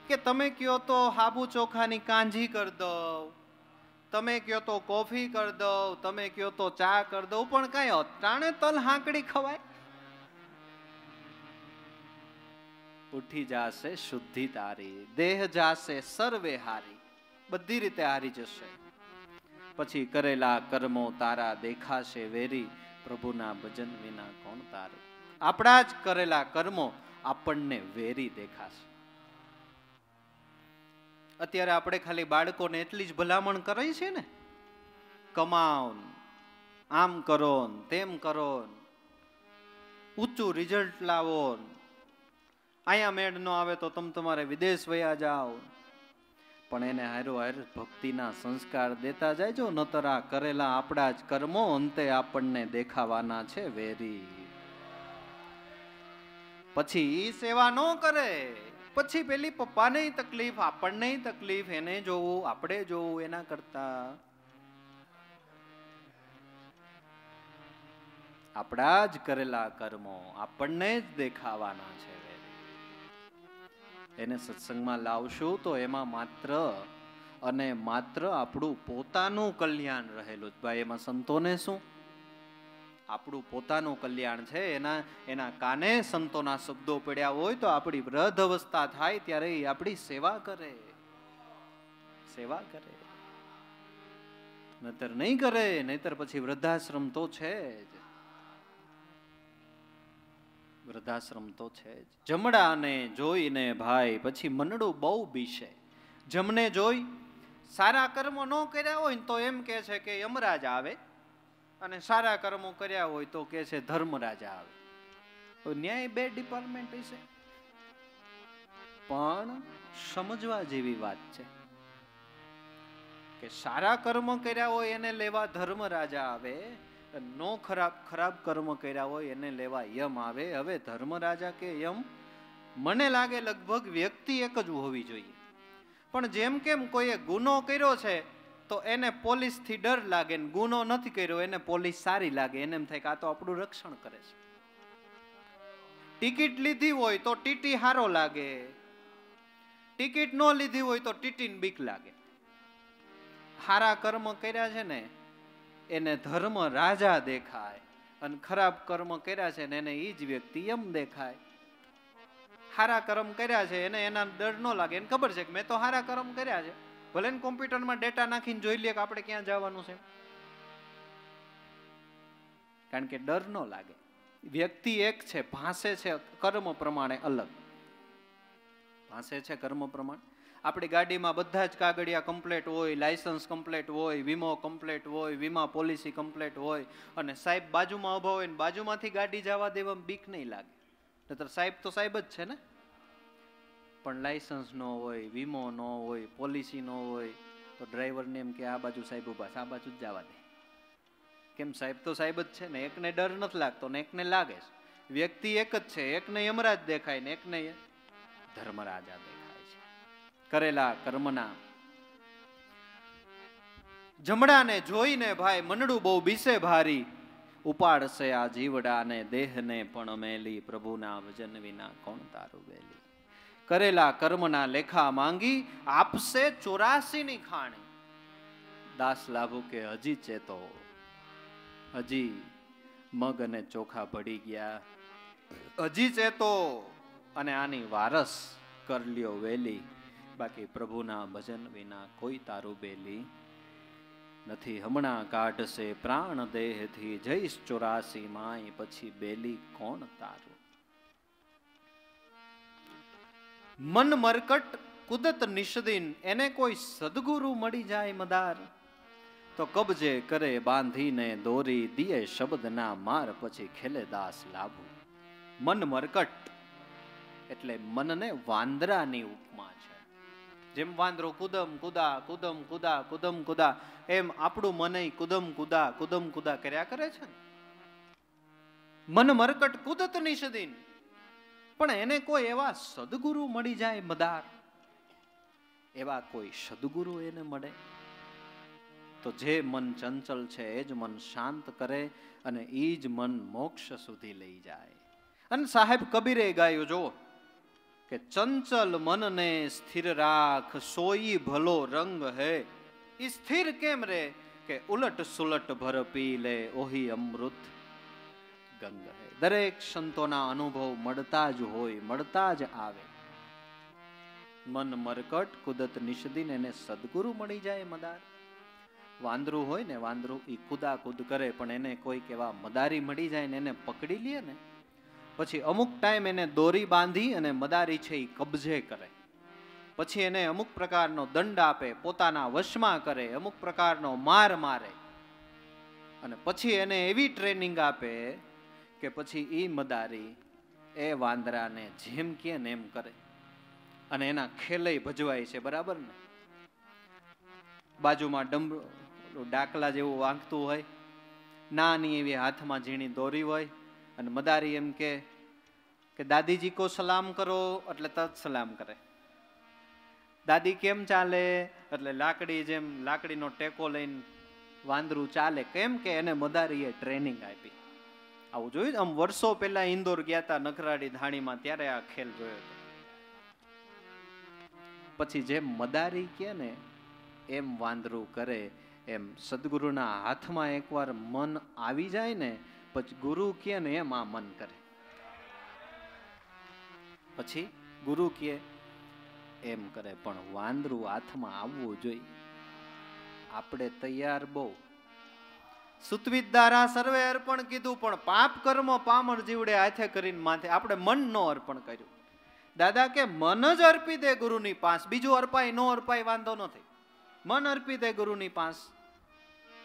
Speaker 1: કે તમે કયો તો હાબુ ચોખાની કાંજી કરી દઉં, તમે કયો તો કોફી કરી દઉં, તમે કયો તો ચા કરી દઉં, પણ કઈ અટાણે તલ હાંકડી ખવાય. ઉઠી જાશે શુદ્ધિ તારી, દેહ જાશે સર્વે હારી, બધી રીતે હારી જશે. પછી કરેલા કર્મો તારા દેખાશે વેરી, પ્રભુના ભજન વિના કોણ તારું. આપણા જ કરેલા કર્મો આપણને વેરી દેખાશે. અત્યારે આપણે ખાલી બાળકોને એટલી જ ભલામણ કરી છે ને, કમાઓ, આમ કરો તેમ કરો, ઊંચું રિઝલ્ટ લાવો, અહીંયા મેળ ન આવે તો તમે તમારે વિદેશ વયા જાઓ, પણ એને હારો હાર ભક્તિના સંસ્કાર દેતા જાયજો, નતર આ કરેલા આપણા જ કર્મો અંતે આપણને દેખાવાના છે વેરી. પછી ઈ સેવા ન કરે, પછી પેલી પપ્પાને તકલીફ, આપણને તકલીફ, એને જોવું, આપણે જોવું, એના કરતા આપણા જ કરેલા કર્મો આપણને જ દેખાવાના છે. એને સત્સંગમાં લાવશું તો એમાં માત્ર અને માત્ર આપણું પોતાનું કલ્યાણ રહેલું. ભાઈ એમાં સંતોને શું? આપણું પોતાનું કલ્યાણ છે. એના કાને સંતોના શબ્દો પડ્યા હોય તો આપણી વૃદ્ધ અવસ્થા થાય ત્યારે આપણી સેવા કરે, સેવા કરે. નહીતર નહીં કરે, નહીતર પછી વૃદ્ધાશ્રમ તો છે જ, વૃદ્ધાશ્રમ તો છે જ. જમડાને જોઈને ભાઈ પછી મનડું બહુ બીશે. જમને જોઈ સારા કર્મો ન કર્યા હોય તો એમ કે છે કે યમરાજ આવે, અને સારા કર્મો કર્યા હોય તો કે છે ધર્મરાજા આવે. ન્યાય બે ડિપાર્ટમેન્ટ છે, પણ સમજવા જેવી વાત છે કે સારા કર્મ કર્યા હોય એને લેવા ધર્મરાજા આવે, નો ખરાબ કર્મ કર્યા હોય એને લેવા યમ આવે. હવે ધર્મરાજા કે યમ મને લાગે લગભગ વ્યક્તિ એક જ હોવી જોઈએ, પણ જેમ કેમ કોઈએ ગુનો કર્યો છે તો એને પોલીસ થી ડર લાગે, ને ગુનો નથી કર્યો એને પોલીસ સારી લાગે. એને એમ થાય કે આ તો આપણું રક્ષણ કરે છે. ટિકિટ લીધી હોય તો ટીટી હારો લાગે, ટિકિટ ન લીધી હોય તો ટીટીને બીક લાગે. હારા કર્મ કર્યા છે ને એને ધર્મ રાજા દેખાય, અને ખરાબ કર્મ કર્યા છે ને એને ઈ જ વ્યક્તિ એમ દેખાય. હારા કર્મ કર્યા છે એને એના ડર ન લાગે, એને ખબર છે કે મેં તો હારા કર્મ કર્યા છે, ભલે ને કોમ્પ્યુટરમાં ડેટા નાખીને જોઈ લે કે આપણે ક્યાં જવાનું છે, કારણ કે ડર ન લાગે. વ્યક્તિ એક છે, ભાષે છે કર્મ પ્રમાણે અલગ, ભાષે છે કર્મ પ્રમાણે. આપણી ગાડીમાં બધા જ કાગળિયા કમ્પ્લેટ હોય, લાયસન્સ કમ્પ્લેટ હોય, વીમો કમ્પ્લેટ હોય, વીમા પોલિસી કમ્પ્લેટ હોય, અને સાહેબ બાજુમાં ઊભા હોય ને બાજુમાંથી ગાડી જવા દેવામાં બીક નહીં લાગે. નહીતર સાહેબ તો સાહેબ જ છે ને. પણ લાયસન્સ ન હોય, વીમો ન હોય, પોલિસી ન હોય તો ડ્રાઈવરને એમ કે આ બાજુ સાહેબ ઊભા છે, આ બાજુ જ જવા દે. કેમ? સાહેબ તો સાહેબ જ છે ને, એકને ડર નથી લાગતો ને એકને લાગે છે. વ્યક્તિ એક જ છે, એકને યમરાજ દેખાય ને એકને ધર્મરાજા દેખાય છે. કરેલા કર્મના જમડાને જોઈને ભાઈ મનડું બહુ બીસે ભારી, ઉપાડશે આ જીવડાને દેહને પણ મેલી, પ્રભુના ભજન વિના કોણ તારું વેલી. કરેલા કર્મના લેખા માંગી, આપશે 84 ની ખાણી. દાસ લાભુ કે હજી ચેતો, હજી મગ અને ચોખા ભળી ગયા, હજી ચેતો અને આની વારસ કર લ્યો વેલી. બાકી પ્રભુના ભજન વિના કોઈ તારું બેલી નથી. હમણાં કાઢશે પ્રાણ દેહથી, જઈશ 84 માય પછી બેલી કોણ તારું. મન મરકટ કુદત નિષદીન, એને કોઈ સદગુરુ મળી જાય મદાર, તો કબજે કરે બાંધીને દોરી, દિયે શબ્દના માર પછી ખેલે દાસ લાભુ. મન મરકટ એટલે મનને વાંદરાની ઉપમા છે. જેમ વાંદરો કુદમ કુદા કુદમ કુદા કુદમ કુદા, એમ આપણું મન કુદમ કુદા કર્યા કરે છે. મન મરકટ કુદત નિષદીન, પણ એને કોઈ એવા સદગુરુ મળી જાય મદાર, એવા કોઈ સદગુરુ એને મળે તો જે મન ચંચલ છે એ જ મન શાંત કરે, અને એ જ મન મોક્ષ સુધી લઈ જાય. અને સાહેબ કબીરે ગાયું જો કે ચંચલ મનને સ્થિર રાખ, સોઈ ભલો રંગ હે. એ સ્થિર કેમ રે? કે ઉલટ સુલટ ભર પી લે, ઓહી અમૃત ગંગ હે. દરેક સંતોના અનુભવ મળતા જ હોય, મળતા જ આવે. મન મરકટ કુદત નિષદીન, એને સદગુરુ મળી જાય મદાર. વાંદરું હોય ને, વાંદરું એ કુદા કુદ કરે, પણ એને કોઈક એવા મદારી મળી જાય ને એને પકડી લે ને, પછી અમુક ટાઈમ એને દોરી બાંધી અને મદારી છે એ કબજે કરે. પછી એને અમુક પ્રકારનો દંડ આપે, પોતાના વશમાં કરે, અમુક પ્રકારનો માર મારે, અને પછી એને એવી ટ્રેનિંગ આપે કે પછી એ મદારી એ વાંદરાને જેમ કે એમ કરે, અને એના ખેલય ભજવાય છે. બરાબર ને? બાજુમાં ડાકલા જેવું વાંકતું હોય, નાની એવી હાથમાં ઝીણી દોરી હોય, અને મદારી એમ કે દાદીજી કો સલામ કરો, એટલે તત સલામ કરે. દાદી કેમ ચાલે, એટલે લાકડી જેમ લાકડીનો ટેકો લઈને વાંદરું ચાલે. કેમ કે એને મદારીએ ટ્રેનિંગ આપી. આવું જોયું. આમ વર્ષો પહેલા ઇન્દોર ગયા હતા નખરાડી ધાણીમાં, ત્યારે આ ખેલ જોયો હતો. પછી જેમ મદારી કે ને એમ વાંદરું કરે. એમ સદગુરુના હાથમાં એકવાર મન આવી જાય ને, પછી ગુરુ કે ને એમ આ મન કરે. પછી ગુરુ કે એમ કરે. પણ વાંદરું હાથમાં આવવું જોઈએ. આપણે તૈયાર બહુ. સુતવિદ્દારા સર્વે અર્પણ કીધું, પણ પાપ કર્મ પામર જીવડે હાથે કરીને માથે આપણે મન નો અર્પણ કર્યું. દાદા કે મન જ અર્પી દે ગુરુની પાસ, બીજું અર્પાય નો અર્પાય વાંધો નથી. મન અર્પી દે ગુરુની પાસ,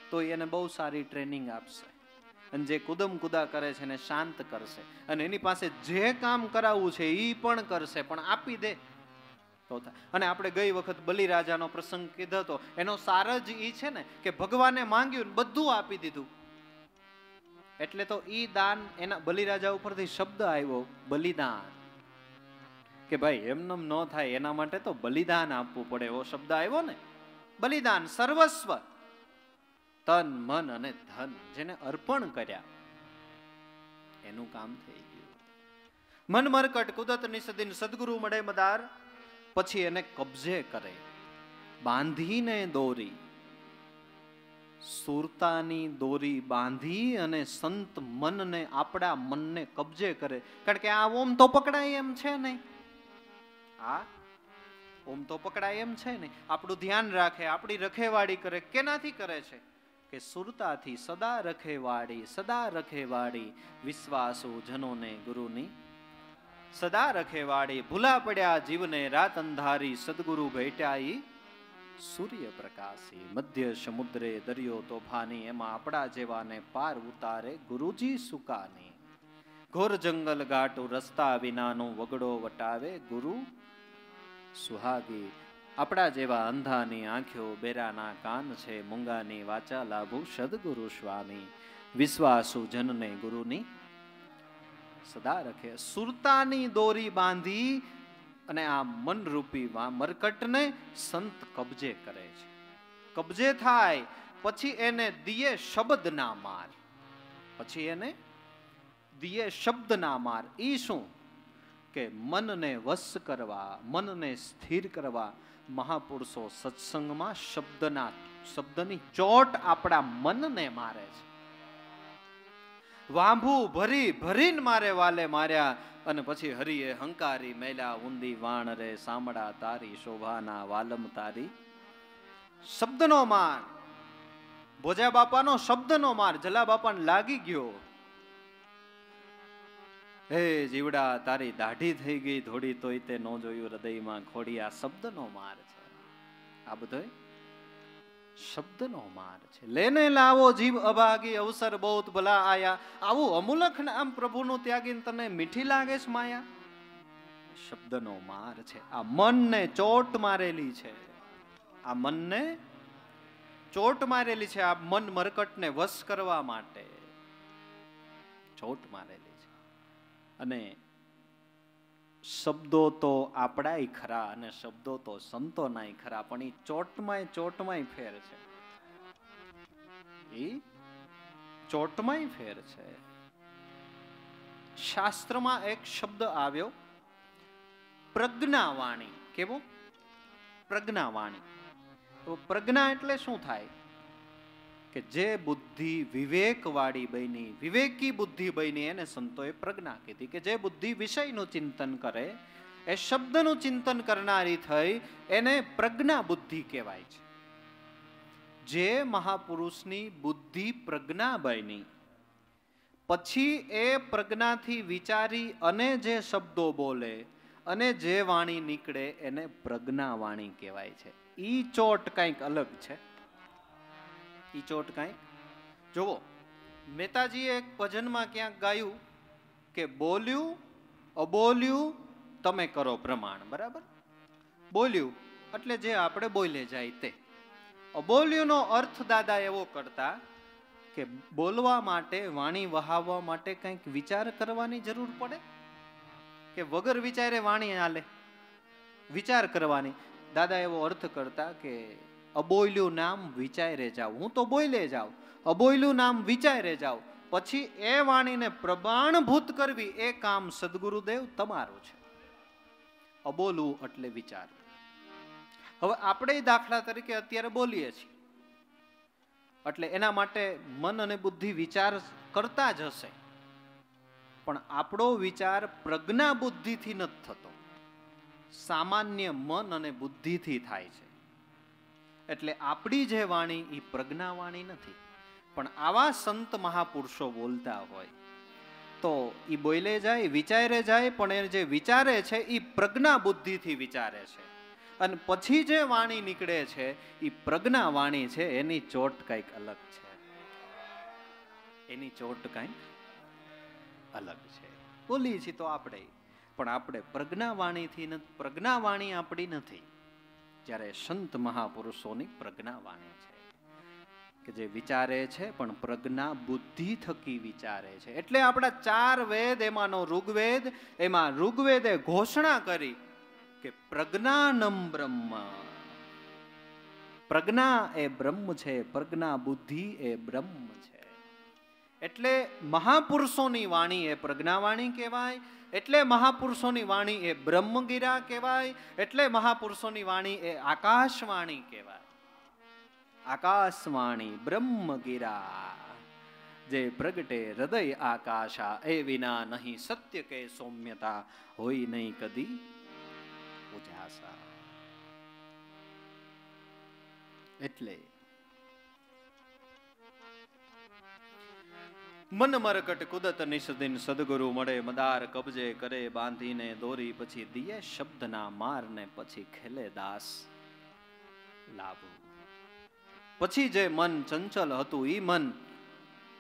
Speaker 1: તો એને બહુ સારી ટ્રેનિંગ આપશે. અને જે કુદમ કુદા કરે છે એને શાંત કરશે. અને એની પાસે જે કામ કરાવવું છે એ પણ કરશે, પણ આપી દે તો થાય. અને આપણે ગઈ વખત બલિરાજાનો પ્રસંગ કીધો હતો, એનો સાર જ ઈ છે ને કે ભગવાને માંગ્યું બધું આપી દીધું. એટલે તો ઈ દાન, એના બલિરાજા ઉપરથી શબ્દ આવ્યો બલિદાન, કે ભાઈ એમનેમ ન થાય એના માટે તો બલિદાન આપવું પડે. એવો શબ્દ આવ્યો ને, બલિદાન, સર્વસ્વ, તન મન અને ધન જેને અર્પણ કર્યા એનું કામ થઈ ગયું. મન મરકટ કુદરત નિસદીન સદગુરુ મળે મદાર, પછી એને કબજે કરે, બાંધીને દોરી, સુરતાની દોરી બાંધી અને સંત મનને, આપણા મનને કબજે કરે. કારણ કે આ ઓમ તો પકડાય એમ છે નહીં, આ ઓમ તો પકડાય એમ છે નહીં. આપણું ધ્યાન રાખે, આપણી રખેવાળી કરે. કેનાથી કરે છે? કે સુરતાથી. સદા રખેવાળી, સદા રખેવાળી, વિશ્વાસુ જનોને ગુરુની સદા રખેવાળી. ભૂલા પડ્યા જીવને રાત અંધારી, સદગુરુ ભેટ્યા ઈ સૂર્ય પ્રકાશી. મધ્ય સમુદ્રે દરિયો તોફાની, એમાં આપણા જેવાને પાર ઉતારે ગુરુજી સુકાની. ઘોર જંગલ ઘાટું રસ્તા વિનાનું, વગડો વટાવે ગુરુ સુહાગી. આપણા જેવા અંધાની આંખો, બેરાના કાન છે, મૂંગાની વાચા લાભુ સદગુરુ સ્વામી. વિશ્વાસુ જનને ગુરુની સદા રખે. સુરતાની દોરી બાંધી અને આ મનરૂપી મરકટને સંત કબજે કરે છે. કબજે થાય પછી એને દિયે શબ્દ ના માર. પછી એને દિયે શબ્દ ના માર. ઈ શું? કે મનને વશ કરવા, મનને સ્થિર કરવા મહાપુરુષો સત્સંગમાં શબ્દની ચોટ આપણા મનને મારે છે. વાંભું ભરી ભરીને મારે વાલે માર્યા, અને પછી હરિએ હંકારી મેલ્યા ઊંધી વાણ રે, સાંભળા તારી શોભાના વાલમ તારી. શબ્દનો માર, ભોજા બાપાનો શબ્દનો માર જલા બાપાને લાગી ગયો. હે જીવડા તારી દાઢી થઈ ગઈ થોડી, તોય તે ન જોયું હૃદયમાં ખોડી. આ શબ્દનો માર છે. આ બધો શબ્દનો માર છે. લેને લાવો જીવ અભાગી, અવસર બહુત ભલા આયા. આવું અમૂલક નામ પ્રભુનું ત્યાગીને તને મીઠી લાગે છે માયા? શબ્દનો માર છે. આ મનને ચોટ મારેલી છે. આ મનને ચોટ મારેલી છે. આ મન મરકટને વશ કરવા માટે ચોટ મારેલી છે. અને શબ્દો તો આપણાય ખરા, અને શબ્દો તો સંતોનાય ખરા, પણ એ ચોટમાંય ફેર છે. એ ચોટમાંય ફેર છે. શાસ્ત્રમાં એક શબ્દ આવ્યો પ્રજ્ઞાવાણી. કેવો? પ્રજ્ઞાવાણી. તો પ્રજ્ઞા એટલે શું થાય? કે જે બુદ્ધિ વિવેકવાળી બની, વિવેકી બુદ્ધિ બની, એને સંતોએ પ્રજ્ઞા કીધી. કે જે બુદ્ધિ વિષયનું ચિંતન કરે, એ શબ્દનું ચિંતન કરનારી થઈ, એને પ્રજ્ઞા બુદ્ધિ કહેવાય છે. જે મહાપુરુષની બુદ્ધિ પ્રજ્ઞા બની, પછી એ પ્રજ્ઞાથી વિચારી અને જે શબ્દો બોલે અને જે વાણી નીકળે એને પ્રજ્ઞા વાણી કહેવાય છે. ઈ ચોટ કંઈક અલગ છે. ઈ ચોટ કંઈક જોવો, મહેતાજીએ એક ભજનમાં ક્યાંક ગાયું કે બોલ્યું અબોલ્યું તમે કરો પ્રમાણ. બરાબર? બોલ્યું એટલે જે આપણે બોલે જાય તે, અબોલ્યુંનો અર્થ દાદા એવો કરતા કે બોલવા માટે, વાણી વહાવવા માટે કંઈક વિચાર કરવાની જરૂર પડે કે વગર વિચારે વાણી હાલે? વિચાર કરવાની. દાદા એવો અર્થ કરતા કે અબોલ્યું નામ વિચારે જાવ. હું તો બોલે જાવ, અબોલ્યું નામ વિચારે જાવ, પછી એ વાણીને પ્રમાણભૂત કરવી એ કામ સદગુરુદેવ તમારું છે. અબોલવું એટલે વિચાર. હવે આપણે દાખલા તરીકે અત્યારે બોલીએ છીએ એટલે એના માટે મન અને બુદ્ધિ વિચાર કરતા જ હશે, પણ આપણો વિચાર પ્રજ્ઞા બુદ્ધિથી નથી થતો, સામાન્ય મન અને બુદ્ધિથી થાય છે. એટલે આપણી જે વાણી એ પ્રજ્ઞા વાણી નથી. પણ આવા સંત મહાપુરુષો બોલતા હોય તો એ બોલે જાય, વિચારે જાય, પણ એ જે વિચારે છે એ પ્રજ્ઞા બુદ્ધિથી વિચારે છે. અને પછી જે વાણી નીકળે છે એ પ્રજ્ઞા વાણી છે. એની ચોટ કંઈક અલગ છે, એની ચોટ કંઈક અલગ છે. બોલીએ છીએ તો આપણે, પણ આપણે પ્રજ્ઞા વાણીથી, પ્રજ્ઞા વાણી આપણી નથી. જ્યારે સંત મહાપુરુષોની પ્રજ્ઞા વાણી છે કે જે વિચારે છે પણ પ્રજ્ઞા બુદ્ધિ થકી વિચારે છે. એટલે આપણા 4 વેદ, એમાંનો ઋગ્વેદ, એમાં ઋગ્વેદે ઘોષણા કરી કે પ્રજ્ઞાનમ બ્રહ્મ. પ્રજ્ઞા એ બ્રહ્મ છે, પ્રજ્ઞા બુદ્ધિ એ બ્રહ્મ છે. એટલે મહાપુરુષોની વાણી એ પ્રજ્ઞાવાણી કહેવાય. એટલે મહાપુરુષોની વાણી એ બ્રહ્મગીરા કહેવાય. એટલે મહાપુરુષોની વાણી એ આકાશવાણી કહેવાય. આકાશવાણી બ્રહ્મગીરા જે પ્રગટે હૃદય આકાશા, એ વિના નહીં સત્ય કે સૌમ્યતા, હોય નહીં કદી ઉજાસા. એટલે મન મરકટ કુદત નિષદિન, સદગુરુ મળે મદાર કબજે કરે બાંધીને દોરી, પછી દિયે શબ્દના મારને પછી ખેલે દાસ લાભ. પછી જે મન ચંચલ હતું એ મન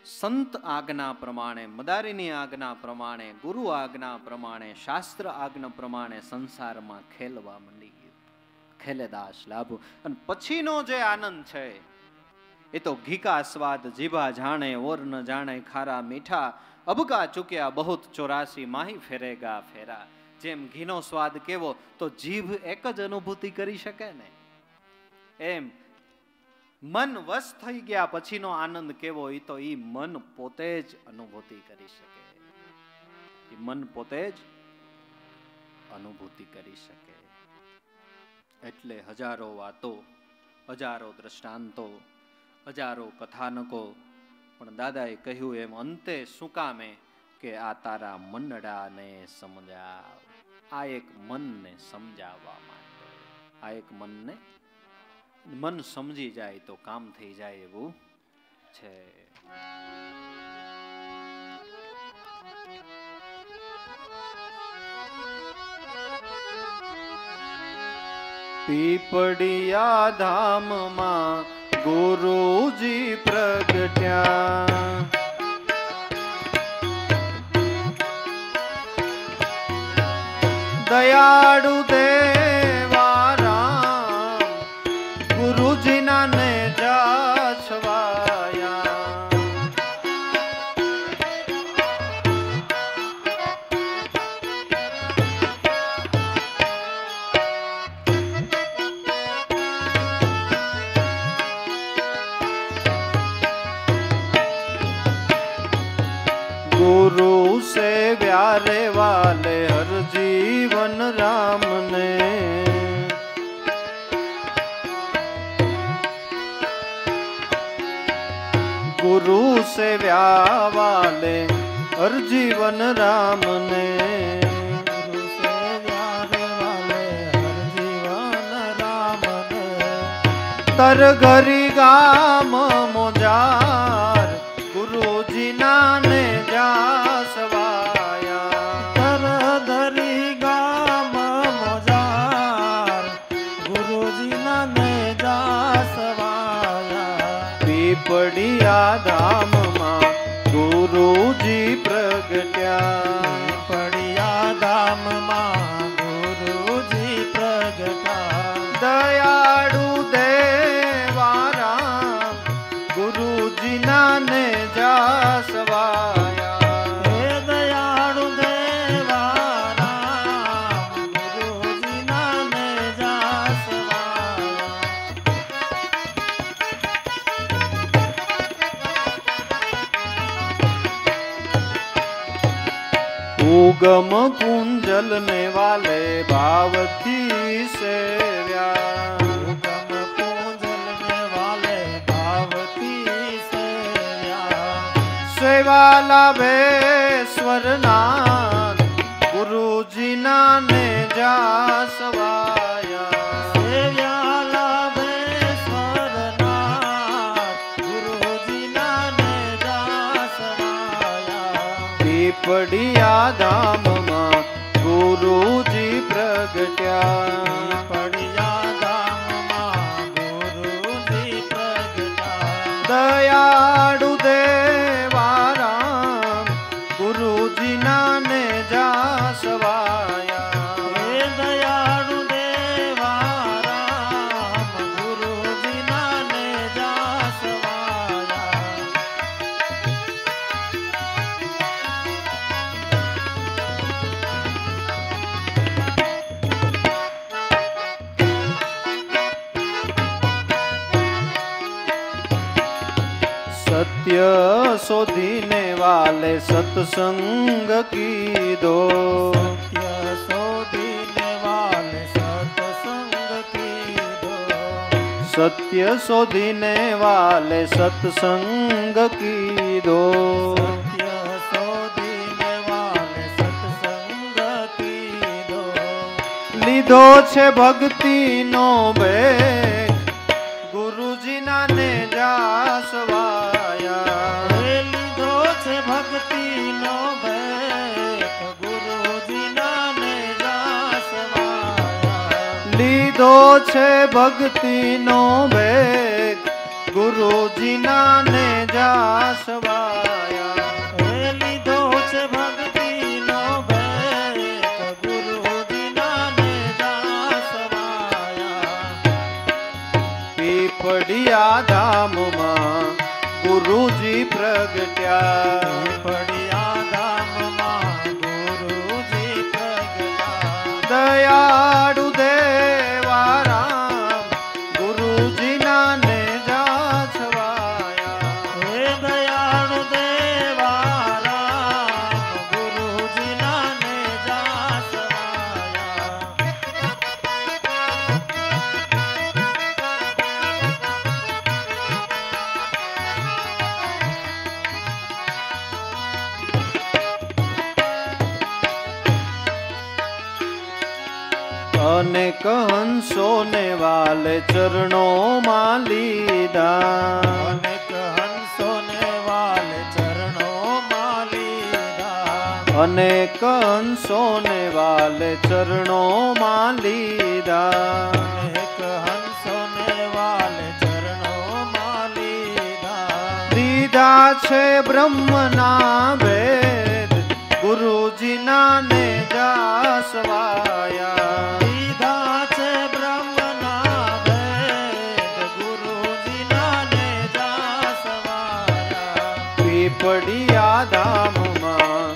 Speaker 1: સંત આજ્ઞા પ્રમાણે, મદારીની આજ્ઞા પ્રમાણે, ગુરુ આજ્ઞા પ્રમાણે, શાસ્ત્ર આજ્ઞા પ્રમાણે સંસારમાં ખેલવા માંડી ગયું. ખેલે દાસ લાભ. અને પછીનો જે આનંદ છે એ તો ઘી કા સ્વાદ જીભા જાણે, ઓર ન જાણે ખારા મીઠા, અબકા ચૂક્યા બહુત 84 માહી ફેરેગા ફેરા. જેમ ઘીનો સ્વાદ કેવો તો જીભ એક જ અનુભૂતિ કરી શકે ને, એમ મન વશ થઈ ગયા પછીનો આનંદ કેવો એ તો ઈ મન પોતે જ અનુભૂતિ કરી શકે. એ મન પોતે જ અનુભૂતિ કરી શકે. એટલે હજારો વાતો, હજારો દ્રષ્ટાંતો, હજારો કથાનકો, પણ દાદાએ કહ્યું એમ અંતે શું કામે કે આ તારા મનડાને સમજાવ. આ એક મનને સમજાવવા માટે, આ એક મનને, મન સમજી જાય તો કામ થઈ જાય એવું છે. પીપળિયા ધામમાં ગુરુજી પ્રગટ્યા, દયાળુ દેવા રામ ગુરુજીના ને જાછવાયા. गुरु से व्यारे वाले हर जीवन राम ने, गुरु से व्या वाले हर जीवन राम ने, गुरु से व्यारे वाले हर जीवन राम ने, तर घरी गाम मोजार गुरुजी नाने जासवाया. तर धरी गाम मोजार गुरुजी नाने जासवाया. पीपड़िया धामમાં ગુરુજી પ્રગટ્યા, પીપળિયા ધામમાં ગુરુજી પ્રગટ્યા. દયાળુ દેવા ઉગમ કુંજલ ને વાલે ભાવથી સેવ્યા,
Speaker 2: ઉગમ કુંજલ ને વાલે ભાવથી સેવ્યા,
Speaker 1: સેવા લાભેશ્વરના ગુરુજીના ને જાસવાયા,
Speaker 2: સેવ્યા લાભેશ્વરના ગુરુજીના ને જાસવાયા,
Speaker 1: પીપળિયા ધામમાં ગુરુજી પ્રગટ્યા,
Speaker 2: પડિયા ધામમાં ગુરુજી પ્રગટા,
Speaker 1: દયાળુ દેવારામ ગુરુજીના ને જાસવાયા,
Speaker 2: હે દયાળુ દેવા રામ ગુરુજીના ને જાસવાયા,
Speaker 1: સત્ય શોધીને વાલે સત્સંગ કીધો,
Speaker 2: સત્ય શોધીને વાલે સત્સંગ કીધો,
Speaker 1: સત્ય શોધીને વાલે સત્સંગ કીધો,
Speaker 2: સત્ય શોધીને વાલે સત્સંગ કીધો,
Speaker 1: લીધો છે ભક્તિનો ભેગ ગુરુજીના ને જાસવાયા,
Speaker 2: હે લીધો છે ભક્તિનો ભેખ ગુરુજીના ને જાસવાયા,
Speaker 1: લીધો છે ભક્તિનો ભેગ ગુરુજીના ને જાસવાયા,
Speaker 2: હે લીધો છે ભક્તિનો ભેખ ગુરુજીના ને જાસવાયા,
Speaker 1: પીપળિયા ધામમાં ગુરુજી પ્રગટ્યા,
Speaker 2: પડિયા ધામમાં ગુરુજી પ્રગટા,
Speaker 1: દયાળુ દેવારામ ગુરુજીના ને જાસવાયા,
Speaker 2: હે દયાળુ દેવા રામ ગુરુજીના ને જાસવાયા,
Speaker 1: અનેક હંસો ને વાલે ચરણોમાં લીધા,
Speaker 2: અનેક હંસોને વાલે ચરણોમાં લીધા,
Speaker 1: અનેક હંસો ને વાલે ચરણોમાં લીધા,
Speaker 2: અનેક હંસોને વાલે ચરણોમાં લીધા,
Speaker 1: દીધા છે બ્રહ્મના ભેદ ગુરુજીના ને જાસવાયા,
Speaker 2: લીધા છે બ્રહ્મના ભેદ ગુરુજીના ને જાસવાયા,
Speaker 1: પીપળિયા ધામમાં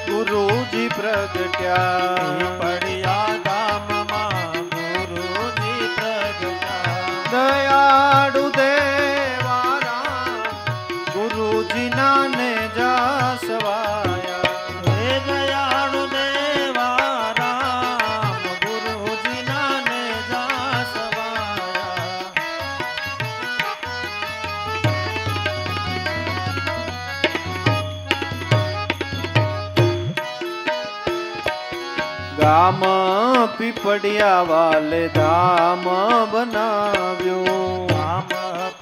Speaker 1: ગુરુજી પ્રગટ્યા,
Speaker 2: પડિયા ધામમાં ગુરુજી પ્રગટા,
Speaker 1: દયાળુ દેવારામ ગુરુજીના ને જાસવાયા,
Speaker 2: હે દયાળુ દેવા રામ ગુરુજીના ને જાસવાયા,
Speaker 1: ગામ પીપળિયા વાલે ધામ બનાવ્યું,
Speaker 2: ધામ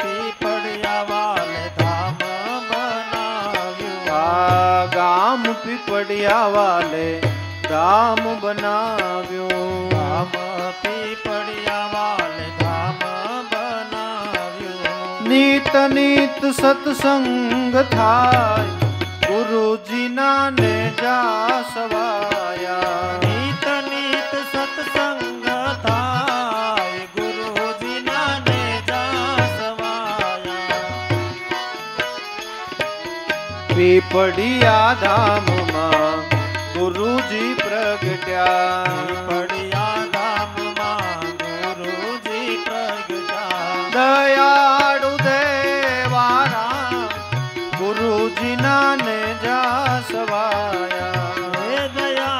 Speaker 2: પીપળિયા વાલે ધામ બનાવ્યું,
Speaker 1: આ ગામ પીપળિયા વાલે ધામ બનાવ્યું,
Speaker 2: ધામ પીપળિયા વાલે ધામ બનાવ્યું,
Speaker 1: નીત નીત સત્સંગ થાય ગુરુજીના ને જાસવાયા,
Speaker 2: નીત નીત સત્સંગ થાય ગુરુજીના ને જાસવાયા,
Speaker 1: પીપળિયા ધામમાં ગુરુજી પ્રગટ્યા,
Speaker 2: પડિયા ધામમાં ગુરુજી પ્રગટા,
Speaker 1: દયાળુ દેવારામ ગુરુજીના ને જાસવાયા,
Speaker 2: હે દયા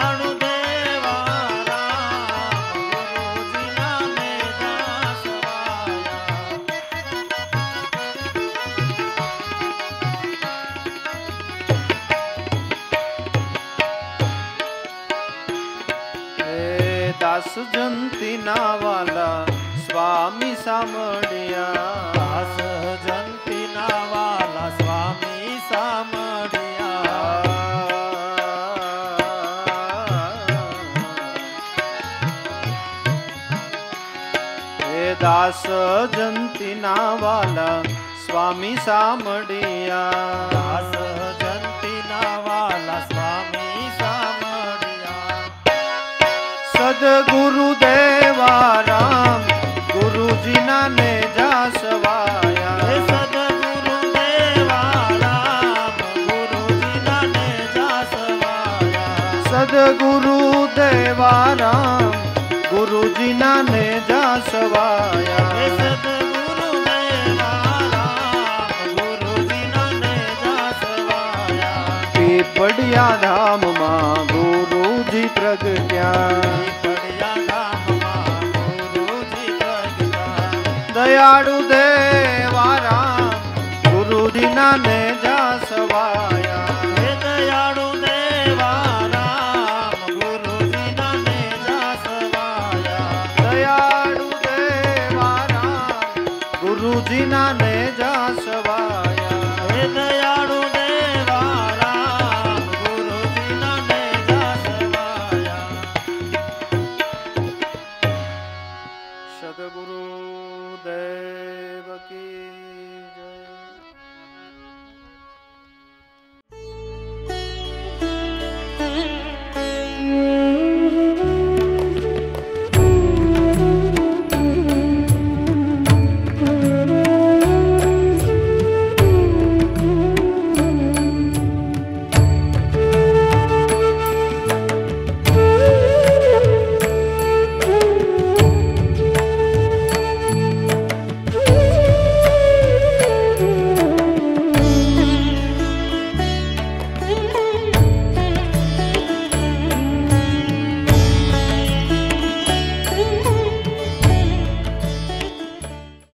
Speaker 1: સામળિયા
Speaker 2: દાસ જંતીના વાલા સ્વામી સામળિયા
Speaker 1: દાસ જંતીના વાલા સ્વામી સામળિયા
Speaker 2: દાસ જંતીના વાલા સ્વામી સામળિયા
Speaker 1: સદગુરુ દેવા રામ ગુરુજીના ને જાસવાયા
Speaker 2: હે સદગુરુ દેવા રામ ગુરુજીના ને જાસવાયા
Speaker 1: સદગુરુ દેવા રામ ગુરુજીના ને જાસવાયા
Speaker 2: હે સદગુરુ દેવા રામ ગુરુજીના ને જાસવાયા
Speaker 1: પીપળિયા ધામમાં ગુરુજી પ્રગટ્યા
Speaker 2: પડ્યા ગામમાં ગુરુજી પ્રગટા
Speaker 1: દયાળુ દેવા રામ ગુરુજીના ને જાસવાયા
Speaker 2: હે દયાળુ દેવા રામ ગુરુજીના ને જાસવાયા
Speaker 1: દયાળુ દેવા રામ ગુરુજીના ને જાસવાયા
Speaker 2: હે દયાળુ દેવા રામ ગુરુજીના ને જાસવાયા
Speaker 1: સદગુરુ દેવ કી